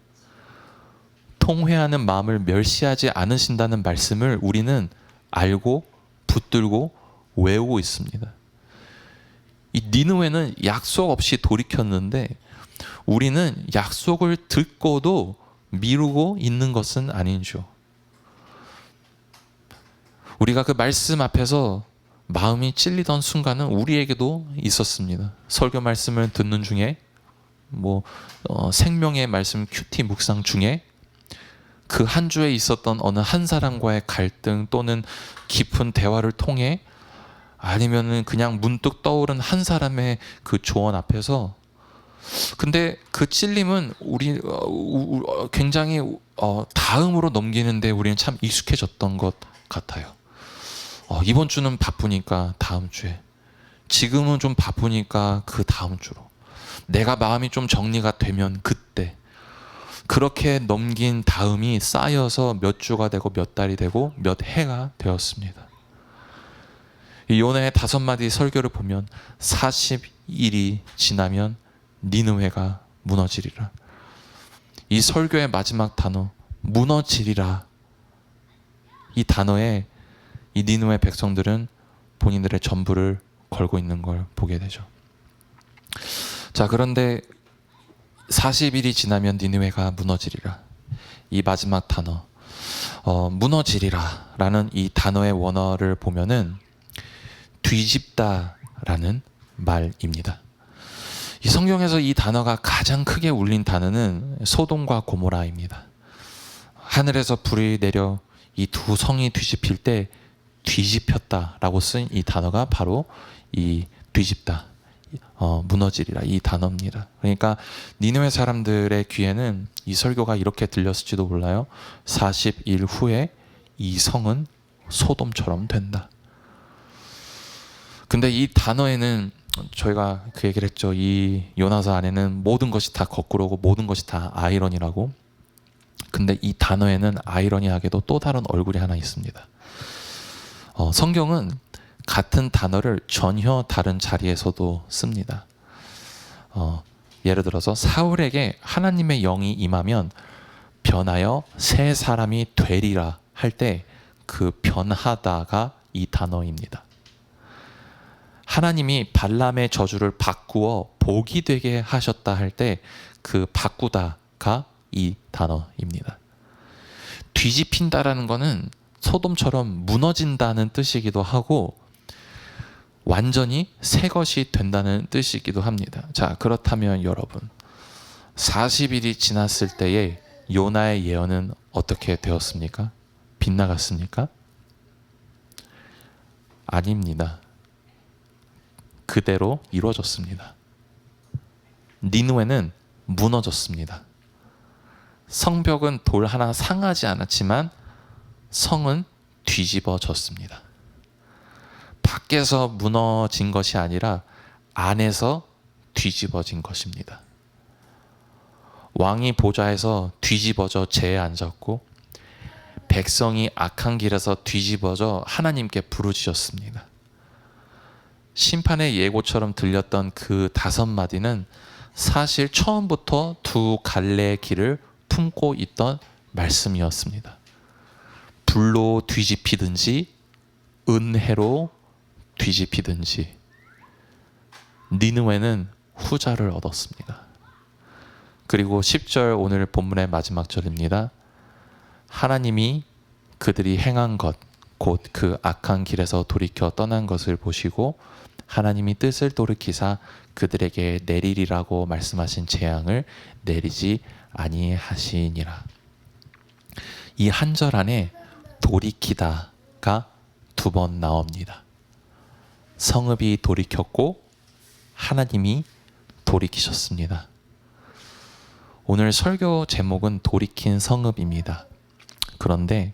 통회하는 마음을 멸시하지 않으신다는 말씀을 우리는 알고 붙들고 외우고 있습니다. 이 니느웨는 약속 없이 돌이켰는데 우리는 약속을 듣고도 미루고 있는 것은 아닌죠. 우리가 그 말씀 앞에서 마음이 찔리던 순간은 우리에게도 있었습니다. 설교 말씀을 듣는 중에 생명의 말씀 큐티 묵상 중에 그 한 주에 있었던 어느 한 사람과의 갈등 또는 깊은 대화를 통해 아니면은 그냥 문득 떠오른 한 사람의 그 조언 앞에서 근데 그 찔림은 우리 굉장히 다음으로 넘기는데 우리는 참 익숙해졌던 것 같아요. 이번 주는 바쁘니까 다음 주에, 지금은 좀 바쁘니까 그 다음 주로, 내가 마음이 좀 정리가 되면 그때, 그렇게 넘긴 다음이 쌓여서 몇 주가 되고 몇 달이 되고 몇 해가 되었습니다. 이 요나의 5마디 설교를 보면 40일이 지나면 니느웨가 무너지리라. 이 설교의 마지막 단어 무너지리라, 이 단어에 이 니느웨 백성들은 본인들의 전부를 걸고 있는 걸 보게 되죠. 자, 그런데 40일이 지나면 니느웨가 무너지리라, 이 마지막 단어 무너지리라 라는 이 단어의 원어를 보면은 뒤집다라는 말입니다. 이 성경에서 이 단어가 가장 크게 울린 단어는 소돔과 고모라입니다. 하늘에서 불이 내려 이 두 성이 뒤집힐 때 뒤집혔다라고 쓴 이 단어가 바로 이 뒤집다, 무너지리라 이 단어입니다. 그러니까 니느웨 사람들의 귀에는 이 설교가 이렇게 들렸을지도 몰라요. 40일 후에 이 성은 소돔처럼 된다. 근데 이 단어에는 저희가 그 얘기를 했죠. 이 요나서 안에는 모든 것이 다 거꾸로고 모든 것이 다 아이러니라고. 근데 이 단어에는 아이러니하게도 또 다른 얼굴이 하나 있습니다. 성경은 같은 단어를 전혀 다른 자리에서도 씁니다. 예를 들어서 사울에게 하나님의 영이 임하면 변하여 새 사람이 되리라 할 때 그 변하다가 이 단어입니다. 하나님이 발람의 저주를 바꾸어 복이 되게 하셨다 할 때 그 바꾸다가 이 단어입니다. 뒤집힌다라는 것은 소돔처럼 무너진다는 뜻이기도 하고 완전히 새 것이 된다는 뜻이기도 합니다. 자, 그렇다면 여러분, 40일이 지났을 때에 요나의 예언은 어떻게 되었습니까? 빗나갔습니까? 아닙니다. 그대로 이루어졌습니다. 니느웨는 무너졌습니다. 성벽은 돌 하나 상하지 않았지만 성은 뒤집어졌습니다. 밖에서 무너진 것이 아니라 안에서 뒤집어진 것입니다. 왕이 보좌에서 뒤집어져 재에 앉았고 백성이 악한 길에서 뒤집어져 하나님께 부르짖었습니다. 심판의 예고처럼 들렸던 그 5마디는 사실 처음부터 두 갈래의 길을 품고 있던 말씀이었습니다. 불로 뒤집히든지 은혜로 뒤집히든지 니느웨는 후자를 얻었습니다. 그리고 10절 오늘 본문의 마지막 절입니다. 하나님이 그들이 행한 것, 곧 그 악한 길에서 돌이켜 떠난 것을 보시고 하나님이 뜻을 돌이키사 그들에게 내리리라고 말씀하신 재앙을 내리지 아니하시니라. 이 한 절 안에 돌이키다가 2번 나옵니다. 성읍이 돌이켰고 하나님이 돌이키셨습니다. 오늘 설교 제목은 돌이킨 성읍입니다. 그런데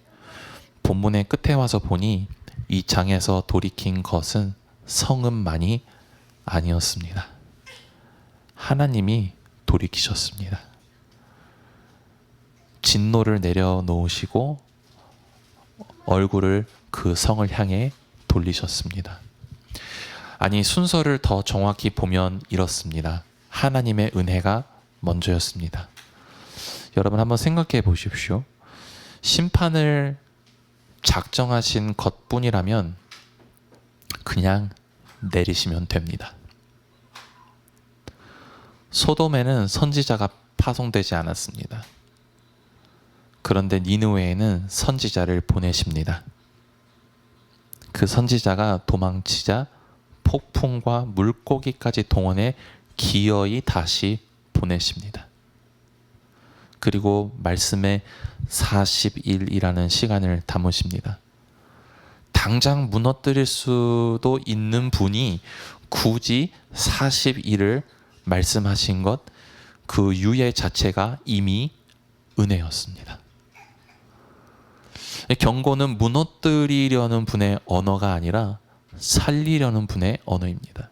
본문의 끝에 와서 보니 이 장에서 돌이킨 것은 성읍만이 아니었습니다. 하나님이 돌이키셨습니다. 진노를 내려놓으시고 얼굴을 그 성을 향해 돌리셨습니다. 아니, 순서를 더 정확히 보면 이렇습니다. 하나님의 은혜가 먼저였습니다. 여러분 한번 생각해 보십시오. 심판을 작정하신 것뿐이라면 그냥 내리시면 됩니다. 소돔에는 선지자가 파송되지 않았습니다. 그런데 니느웨에는 선지자를 보내십니다. 그 선지자가 도망치자 폭풍과 물고기까지 동원해 기어이 다시 보내십니다. 그리고 말씀에 40일이라는 시간을 담으십니다. 당장 무너뜨릴 수도 있는 분이 굳이 40일을 말씀하신 것, 그 유예 자체가 이미 은혜였습니다. 경고는 무너뜨리려는 분의 언어가 아니라 살리려는 분의 언어입니다.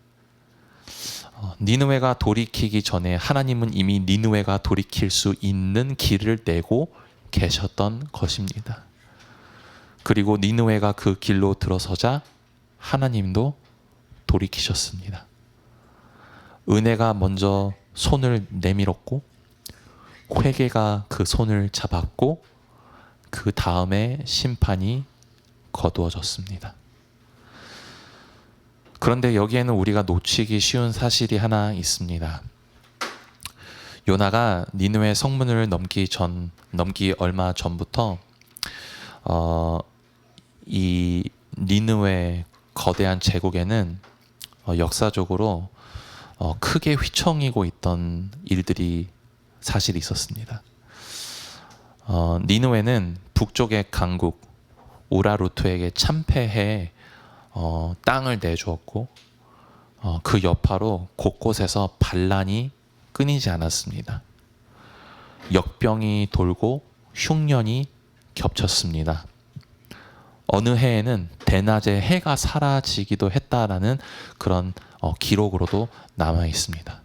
니느웨가 돌이키기 전에 하나님은 이미 니느웨가 돌이킬 수 있는 길을 내고 계셨던 것입니다. 그리고 니느웨가 그 길로 들어서자 하나님도 돌이키셨습니다. 은혜가 먼저 손을 내밀었고 회개가 그 손을 잡았고 그 다음에 심판이 거두어졌습니다. 그런데 여기에는 우리가 놓치기 쉬운 사실이 하나 있습니다. 요나가 니느웨 성문을 넘기 얼마 전부터 이 니느웨 거대한 제국에는 역사적으로 크게 휘청이고 있던 일들이 사실 있었습니다. 니느웨는 북쪽의 강국 우라루트에게 참패해 땅을 내주었고 그 여파로 곳곳에서 반란이 끊이지 않았습니다. 역병이 돌고 흉년이 겹쳤습니다. 어느 해에는 대낮에 해가 사라지기도 했다라는 그런 기록으로도 남아 있습니다.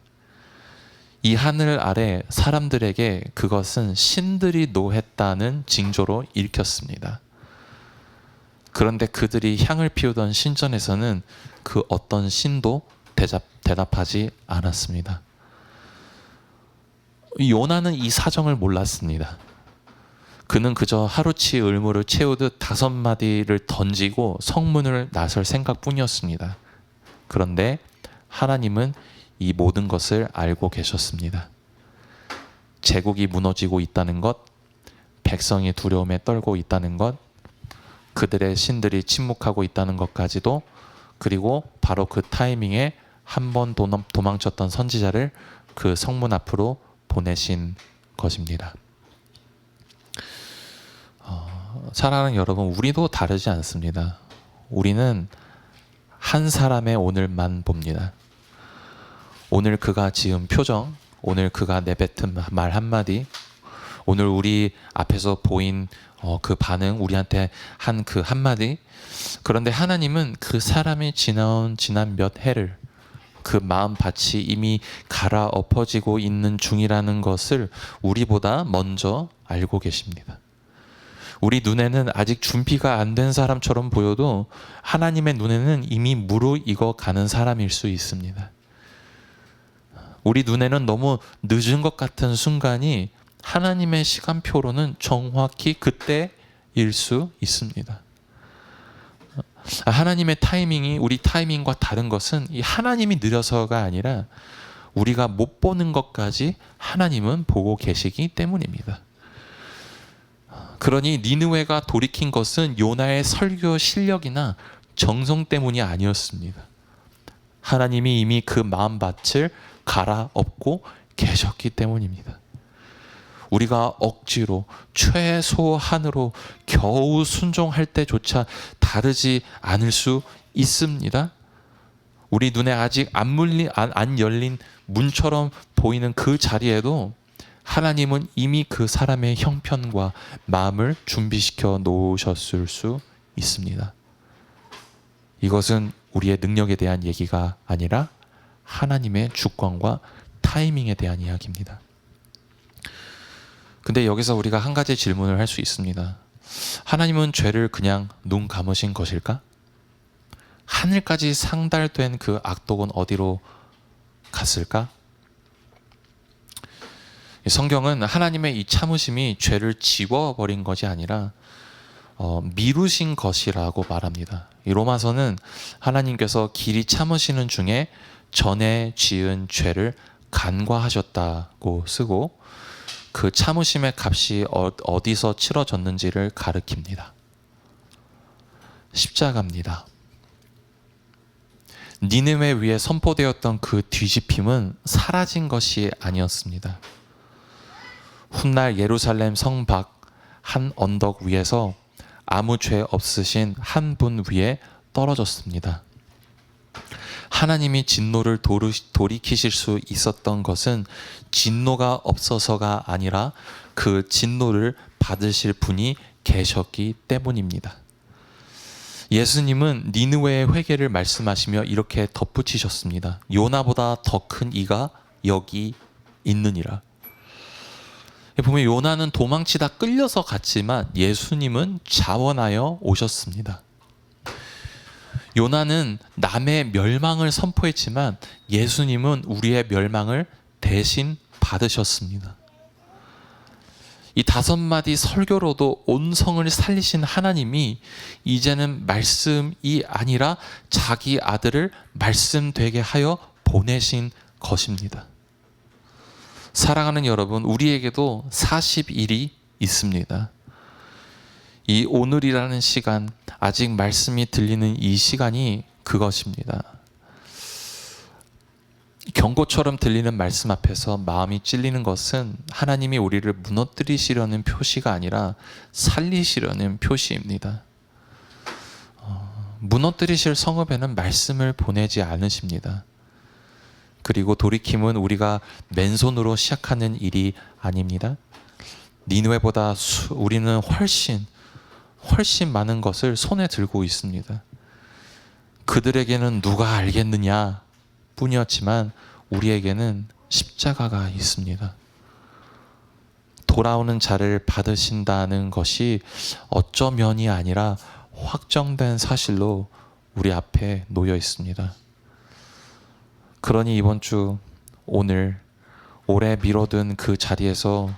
이 하늘 아래 사람들에게 그것은 신들이 노했다는 징조로 읽혔습니다. 그런데 그들이 향을 피우던 신전에서는 그 어떤 신도 대답하지 않았습니다. 요나는 이 사정을 몰랐습니다. 그는 그저 하루치 을무를 채우듯 5마디를 던지고 성문을 나설 생각뿐이었습니다. 그런데 하나님은 이 모든 것을 알고 계셨습니다. 제국이 무너지고 있다는 것, 백성이 두려움에 떨고 있다는 것, 그들의 신들이 침묵하고 있다는 것까지도, 그리고 바로 그 타이밍에 한 번 도망쳤던 선지자를 그 성문 앞으로 보내신 것입니다. 사랑하는 여러분, 우리도 다르지 않습니다. 우리는 한 사람의 오늘만 봅니다. 오늘 그가 지은 표정, 오늘 그가 내뱉은 말 한마디, 오늘 우리 앞에서 보인 그 반응, 우리한테 한 그 한마디. 그런데 하나님은 그 사람이 지난 몇 해를, 그 마음밭이 이미 갈아엎어지고 있는 중이라는 것을 우리보다 먼저 알고 계십니다. 우리 눈에는 아직 준비가 안 된 사람처럼 보여도 하나님의 눈에는 이미 무르익어 가는 사람일 수 있습니다. 우리 눈에는 너무 늦은 것 같은 순간이 하나님의 시간표로는 정확히 그때일 수 있습니다. 하나님의 타이밍이 우리 타이밍과 다른 것은 이 하나님이 느려서가 아니라 우리가 못 보는 것까지 하나님은 보고 계시기 때문입니다. 그러니 니느웨가 돌이킨 것은 요나의 설교 실력이나 정성 때문이 아니었습니다. 하나님이 이미 그 마음밭을 갈아엎고 계셨기 때문입니다. 우리가 억지로 최소한으로 겨우 순종할 때조차 다르지 않을 수 있습니다. 우리 눈에 아직 안 열린 문처럼 보이는 그 자리에도 하나님은 이미 그 사람의 형편과 마음을 준비시켜 놓으셨을 수 있습니다. 이것은 우리의 능력에 대한 얘기가 아니라 하나님의 주권과 타이밍에 대한 이야기입니다. 근데 여기서 우리가 한 가지 질문을 할 수 있습니다. 하나님은 죄를 그냥 눈 감으신 것일까? 하늘까지 상달된 그 악독은 어디로 갔을까? 성경은 하나님의 이 참으심이 죄를 지워버린 것이 아니라 미루신 것이라고 말합니다. 이 로마서는 하나님께서 길이 참으시는 중에 전에 지은 죄를 간과하셨다고 쓰고 그 참으심의 값이 어디서 치러졌는지를 가리킵니다. 십자가입니다. 니느웨 위에 선포되었던 그 뒤집힘은 사라진 것이 아니었습니다. 훗날 예루살렘 성 밖 한 언덕 위에서 아무 죄 없으신 한 분 위에 떨어졌습니다. 하나님이 진노를 돌이키실 수 있었던 것은 진노가 없어서가 아니라 그 진노를 받으실 분이 계셨기 때문입니다. 예수님은 니느웨의 회개를 말씀하시며 이렇게 덧붙이셨습니다. 요나보다 더 큰 이가 여기 있느니라. 보면 요나는 도망치다 끌려서 갔지만 예수님은 자원하여 오셨습니다. 요나는 남의 멸망을 선포했지만 예수님은 우리의 멸망을 대신 받으셨습니다. 이 5마디 설교로도 온 성을 살리신 하나님이 이제는 말씀이 아니라 자기 아들을 말씀 되게 하여 보내신 것입니다. 사랑하는 여러분, 우리에게도 40일이 있습니다. 이 오늘이라는 시간, 아직 말씀이 들리는 이 시간이 그것입니다. 경고처럼 들리는 말씀 앞에서 마음이 찔리는 것은 하나님이 우리를 무너뜨리시려는 표시가 아니라 살리시려는 표시입니다. 무너뜨리실 성읍에는 말씀을 보내지 않으십니다. 그리고 돌이킴은 우리가 맨손으로 시작하는 일이 아닙니다. 니느웨보다 우리는 훨씬 많은 것을 손에 들고 있습니다. 그들에게는 누가 알겠느냐 뿐이었지만 우리에게는 십자가가 있습니다. 돌아오는 자를 받으신다는 것이 어쩌면이 아니라 확정된 사실로 우리 앞에 놓여 있습니다. 그러니 이번 주 오늘 오래 미뤄둔 그 자리에서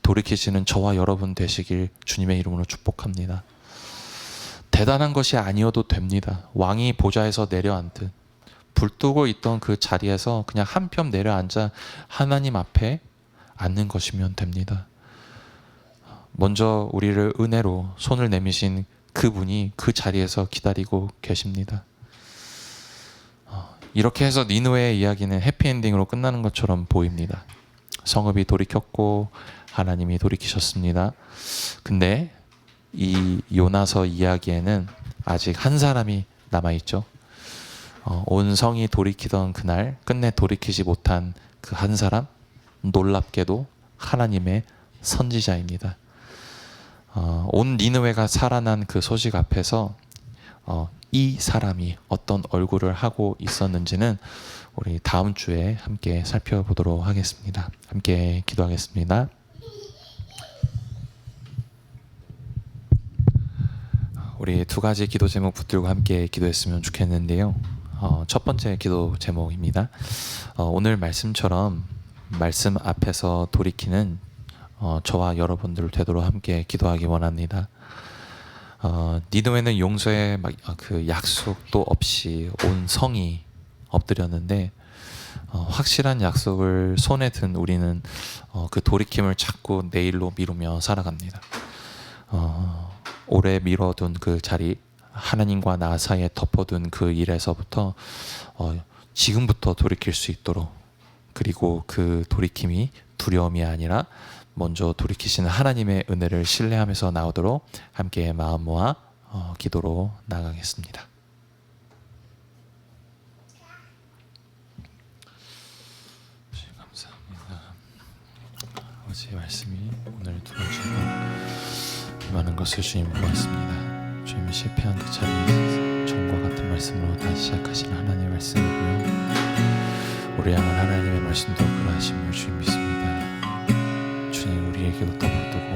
돌이키시는 저와 여러분 되시길 주님의 이름으로 축복합니다. 대단한 것이 아니어도 됩니다. 왕이 보좌에서 내려앉듯 불뜨고 있던 그 자리에서 그냥 한 뼘 내려앉아 하나님 앞에 앉는 것이면 됩니다. 먼저 우리를 은혜로 손을 내미신 그분이 그 자리에서 기다리고 계십니다. 이렇게 해서 니느웨의 이야기는 해피엔딩으로 끝나는 것처럼 보입니다. 성읍이 돌이켰고 하나님이 돌이키셨습니다. 근데 이 요나서 이야기에는 아직 한 사람이 남아있죠. 온 성이 돌이키던 그날 끝내 돌이키지 못한 그 한 사람, 놀랍게도 하나님의 선지자입니다. 온 니느웨가 살아난 그 소식 앞에서 이 사람이 어떤 얼굴을 하고 있었는지는 우리 다음 주에 함께 살펴보도록 하겠습니다. 함께 기도하겠습니다. 우리 2가지 기도 제목 붙들고 함께 기도했으면 좋겠는데요. 첫 번째 기도 제목입니다. 오늘 말씀처럼 말씀 앞에서 돌이키는 저와 여러분들 되도록 함께 기도하기 원합니다. 니느웨는 용서의 그 약속도 없이 온 성이 엎드렸는데 확실한 약속을 손에 든 우리는 그 돌이킴을 자꾸 내일로 미루며 살아갑니다. 오래 미뤄둔 그 자리, 하나님과 나 사이에 덮어둔 그 일에서부터 지금부터 돌이킬 수 있도록, 그리고 그 돌이킴이 두려움이 아니라 먼저 돌이키시는 하나님의 은혜를 신뢰하면서 나오도록 함께 마음 모아 기도로 나가겠습니다. 감사합니다. 것을 주님 보았습니다. 주님이 실패한 그 자리에 전과 같은 말씀으로 다시 시작하시는 하나님의 말씀이고요. 우리 향한 하나님의 말씀도 그러하심을 주님 믿습니다. 주님 우리에게도 떠받들고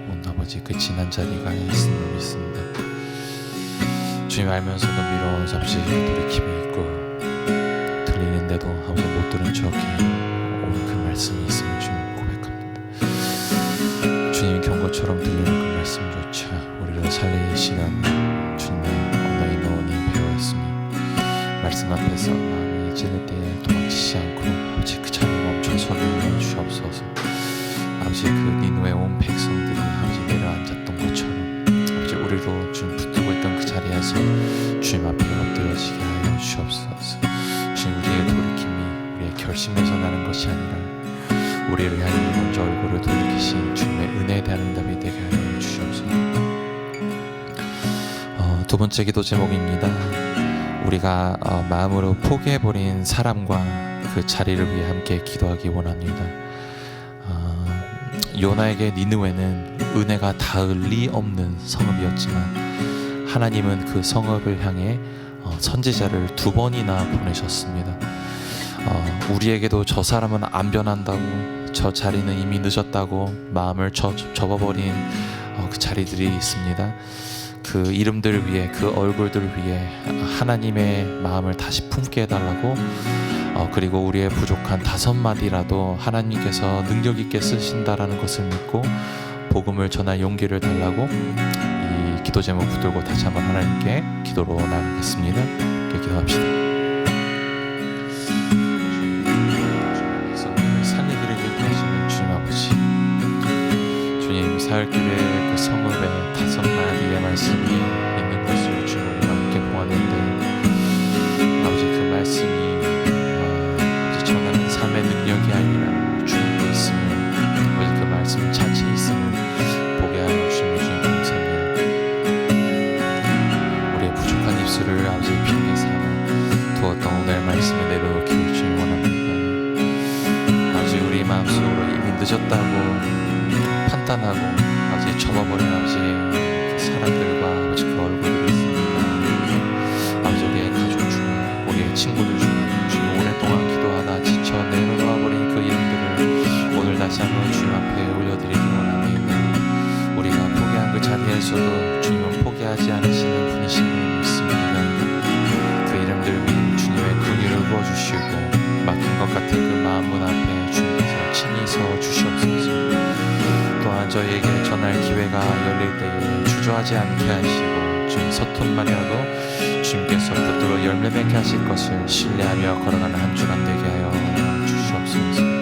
온 아버지 그 지난 자리가 있음을 믿습니다. 주님 알면서도 미뤄온 잠시 돌이킴이 있고 들리는데도 아버지 못 들은 적이 온 그 말씀이 있음을 주님 고백합니다. 주님 경고처럼 들리는 그 말씀조차 우리를 살리시는 주님의 언어의 노원이 배웠으니 말씀 앞에서 마음이 찔릴 때에 도망치지 않고 아버지 그 자리에 멈춰 서게 하여 주옵소서. 아버지 그 니느웨 온 백성들이 아버지 내려앉았던 것처럼 아버지 우리도 주님 붙들고 있던 그 자리에서 주님 앞에 엎드려지게 하여 주옵소서. 주님 우리의 돌이킴이 우리의 결심에서 나는 것이 아니라 우리를 향해 먼저 얼굴을 돌리신 주님의 은혜에 대한 응답이 되게 하여 주옵소서. 두 번째 기도 제목입니다. 우리가 마음으로 포기해버린 사람과 그 자리를 위해 함께 기도하기 원합니다. 요나에게 니느웨는 은혜가 닿을 리 없는 성읍이었지만 하나님은 그 성읍을 향해 선지자를 2번이나 보내셨습니다. 우리에게도 저 사람은 안 변한다고, 저 자리는 이미 늦었다고 마음을 접어버린 그 자리들이 있습니다. 그 이름들을 위해, 그 얼굴들을 위해 하나님의 마음을 다시 품게 해달라고, 그리고 우리의 부족한 5마디라도 하나님께서 능력 있게 쓰신다라는 것을 믿고 복음을 전할 용기를 달라고 이 기도 제목 붙들고 다시 한번 하나님께 기도로 나가겠습니다. 함께 기도합시다. 살리기를 기도하시는 주님 아버지, 주님 사흘길에 그 성읍에 5마디의 말씀이 있는 것을 주님 우리가 함께 보았는데 아버지 그 말씀이 전하는 삶의 능력이 아니라 주님께 있음을, 아버지 그 말씀 자체에 있음을 보게 하여 주시는 주님 감사합니다. 우리의 부족한 입술을 아버지 핑계 삼아 두었던 오늘 말씀을 내려놓기를 주님 원합니다. 아버지 우리 마음속으로 이미 늦었다고 판단하고 아버지 접어버린 아버지 그 사람들과 아버지 그 얼굴들이 있습니다. 아버지 우리의 가족 중에, 우리의 친구들 중에 주님 오랫동안 기도하다 지쳐 내려놓아버린 그 이름들을 오늘 다시 한번 주님 앞에 올려드리기 원합니다. 우리가 포기한 그 자리에서도 주님은 포기하지 않으시는 분이심을 믿습니다. 그 이름들 위에 주님의 근위를 부어주시고 막힌 것 같은 그 마음문 앞에 주님께서 친히 서 주시옵소서. 또한 저에게 전할 기회가 열릴 때에 주저하지 않게 하시고 주님 서툰말이라도 주님께서 붙들어 열매 맺게 하실 것을 신뢰하며 걸어가는 한 주간 되게 하여 주시옵소서.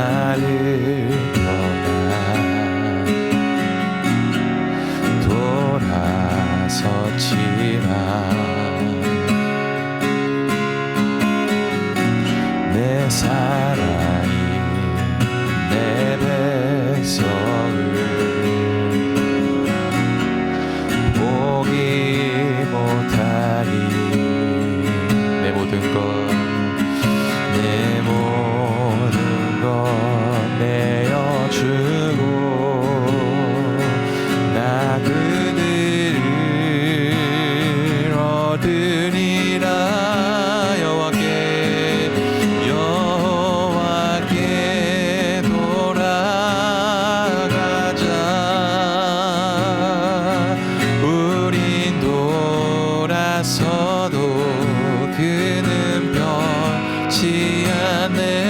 나를 떠나 돌아섰지만 내 사랑이 내 백성을 보기 못하니 내 모든 것 내어주고 나 그들을 얻으리라. 여호와께 돌아가자. 우린 돌아서도 그는 변치 않네.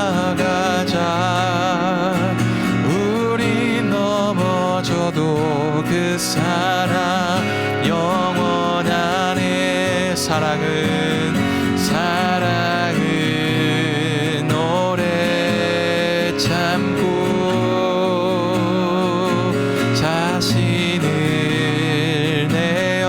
돌아가자. 우리 넘어져도 그 사랑 영원하네. 사랑은 오래 참고 자신을 내어주네.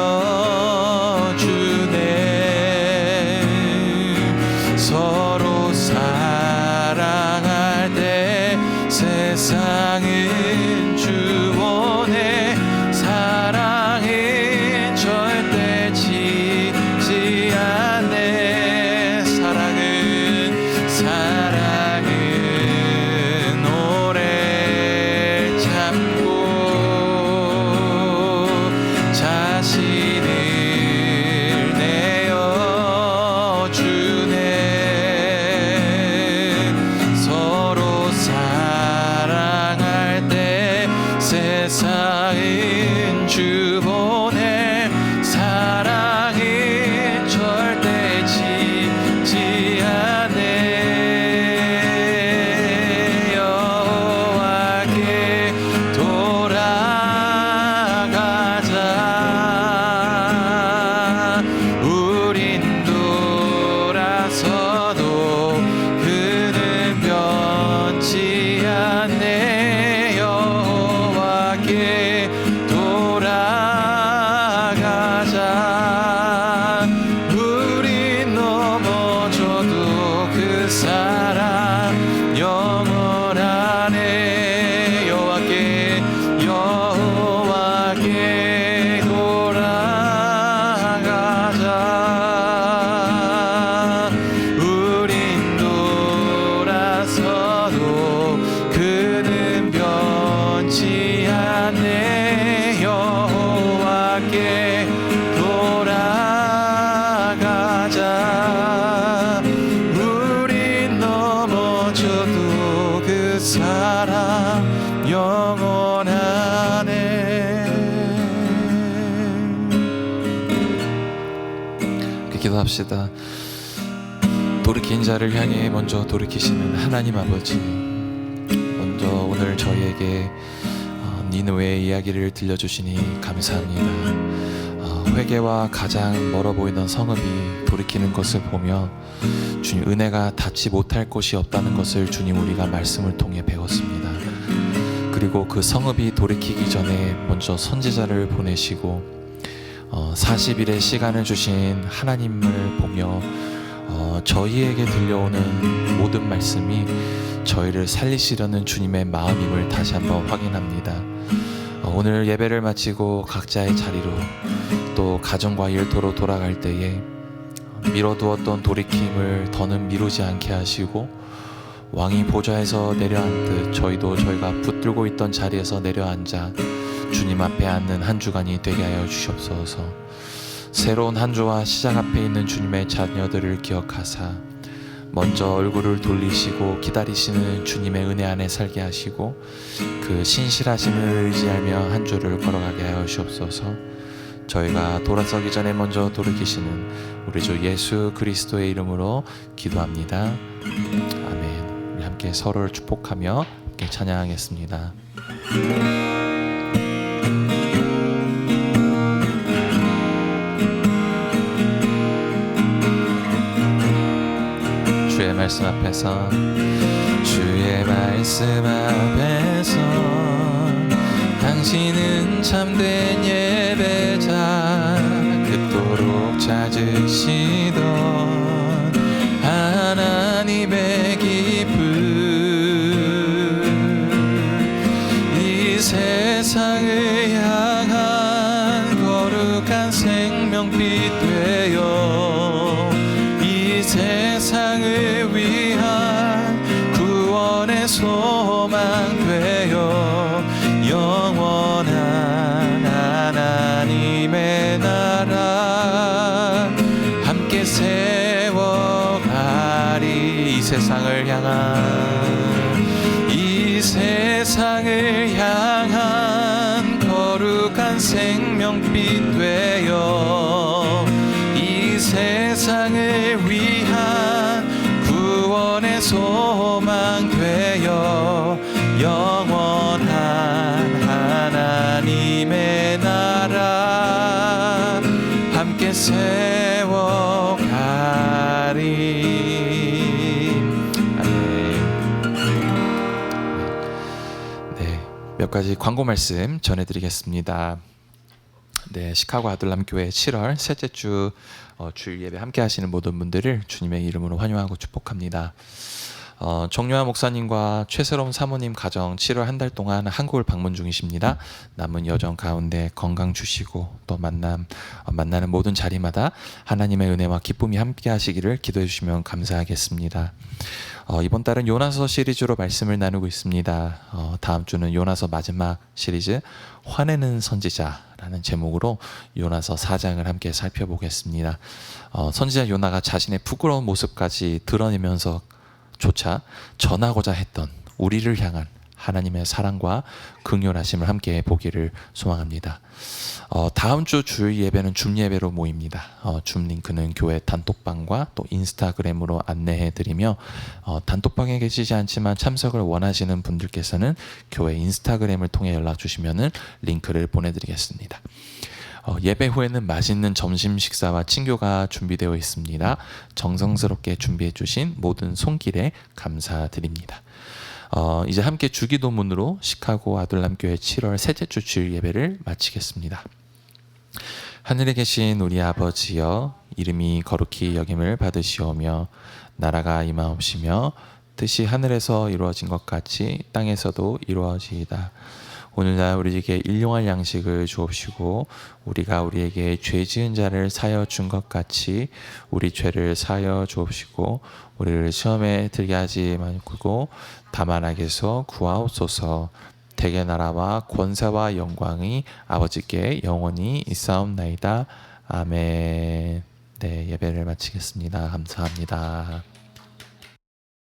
서로 사랑할 때 세상은 주원해. 사랑은 절대 지지 않네. 사랑은 오래 참고 자신을 내어주네. 서로 사랑할 때 세상은 주보내. 사랑은 절대 지지 않네. 여호와께 돌아가자. 우린 돌아서도 그는 변치 않네. 여호와께 돌아가자. 우린 넘어져도 그 사랑 영원하네. 여호와께 돌아가자. 우린 돌아서도 그는 변치 않네. 여호와께 돌아가자. 우린 넘어져도 그 사랑 영원하네. 기도합시다. 돌이킨 자를 향해 먼저 돌이키시는 하나님 아버지, 먼저 오늘 저희에게 니느웨의 이야기를 들려주시니 감사합니다. 회개와 가장 멀어 보이던 성읍이 돌이키는 것을 보며 주님, 은혜가 닿지 못할 곳이 없다는 것을 주님 우리가 말씀을 통해 배웠습니다. 그리고 그 성읍이 돌이키기 전에 먼저 선지자를 보내시고 40일의 시간을 주신 하나님을 보며 저희에게 들려오는 모든 말씀이 저희를 살리시려는 주님의 마음임을 다시 한번 확인합니다. 오늘 예배를 마치고 각자의 자리로 또 가정과 일터로 돌아갈 때에 미뤄두었던 돌이킴을 더는 미루지 않게 하시고 왕이 보좌에서 내려앉듯 저희도 저희가 붙들고 있던 자리에서 내려앉아 주님 앞에 앉는 한 주간이 되게 하여 주시옵소서. 새로운 한 주와 시작 앞에 있는 주님의 자녀들을 기억하사 먼저 얼굴을 돌리시고 기다리시는 주님의 은혜 안에 살게 하시고 그 신실하심을 의지하며 한 주를 걸어가게 하여 주옵소서. 저희가 돌아서기 전에 먼저 돌이키시는 우리 주 예수 그리스도의 이름으로 기도합니다. 아멘. 우리 함께 서로를 축복하며 함께 찬양하겠습니다. 말씀 앞에서 주의 말씀 앞에서 당신은 참된 예배자 그토록 찾으시던 하나님의 기쁨 이 세상을 향한 거룩한 생명빛 되어 이 세상을 위한 구원의 소망 되어 영원한 하나님의 나라 함께 세워가리 이 세상을 향한 거룩한 생명빛 되어 이 세상을 위한 구원의 소망 되어 영원한 하나님의 나라 함께 세워가리. 아멘. 네, 몇 가지 광고 말씀 전해드리겠습니다. 네, 시카고 아들람교회 7월 셋째 주 주일 예배 함께 하시는 모든 분들을 주님의 이름으로 환영하고 축복합니다. 정요한 목사님과 최새로운 사모님 가정 7월 한 달 동안 한국을 방문 중이십니다. 남은 여정 가운데 건강 주시고 또 만나는 모든 자리마다 하나님의 은혜와 기쁨이 함께 하시기를 기도해 주시면 감사하겠습니다. 이번 달은 요나서 시리즈로 말씀을 나누고 있습니다. 다음 주는 요나서 마지막 시리즈 화내는 선지자라는 제목으로 요나서 4장을 함께 살펴보겠습니다. 선지자 요나가 자신의 부끄러운 모습까지 드러내면서 조차 전하고자 했던 우리를 향한 하나님의 사랑과 긍휼하심을 함께 보기를 소망합니다. 다음 주 주일 예배는 줌 예배로 모입니다. 줌 링크는 교회 단톡방과 또 인스타그램으로 안내해드리며 단톡방에 계시지 않지만 참석을 원하시는 분들께서는 교회 인스타그램을 통해 연락 주시면 링크를 보내드리겠습니다. 예배 후에는 맛있는 점심 식사와 친교가 준비되어 있습니다. 정성스럽게 준비해 주신 모든 손길에 감사드립니다. 이제 함께 주기도문으로 시카고 아들람교회 7월 셋째 주 주일 예배를 마치겠습니다. 하늘에 계신 우리 아버지여, 이름이 거룩히 여김을 받으시오며 나라가 임하옵시며 뜻이 하늘에서 이루어진 것 같이 땅에서도 이루어지이다. 오늘날 우리에게 일용할 양식을 주옵시고 우리가 우리에게 죄 지은 자를 사여 준 것 같이 우리 죄를 사여 주옵시고 우리를 시험에 들게 하지 말고 다만 악에서 구하옵소서. 대개 나라와 권세와 영광이 아버지께 영원히 있사옵나이다. 아멘. 네, 예배를 마치겠습니다. 감사합니다.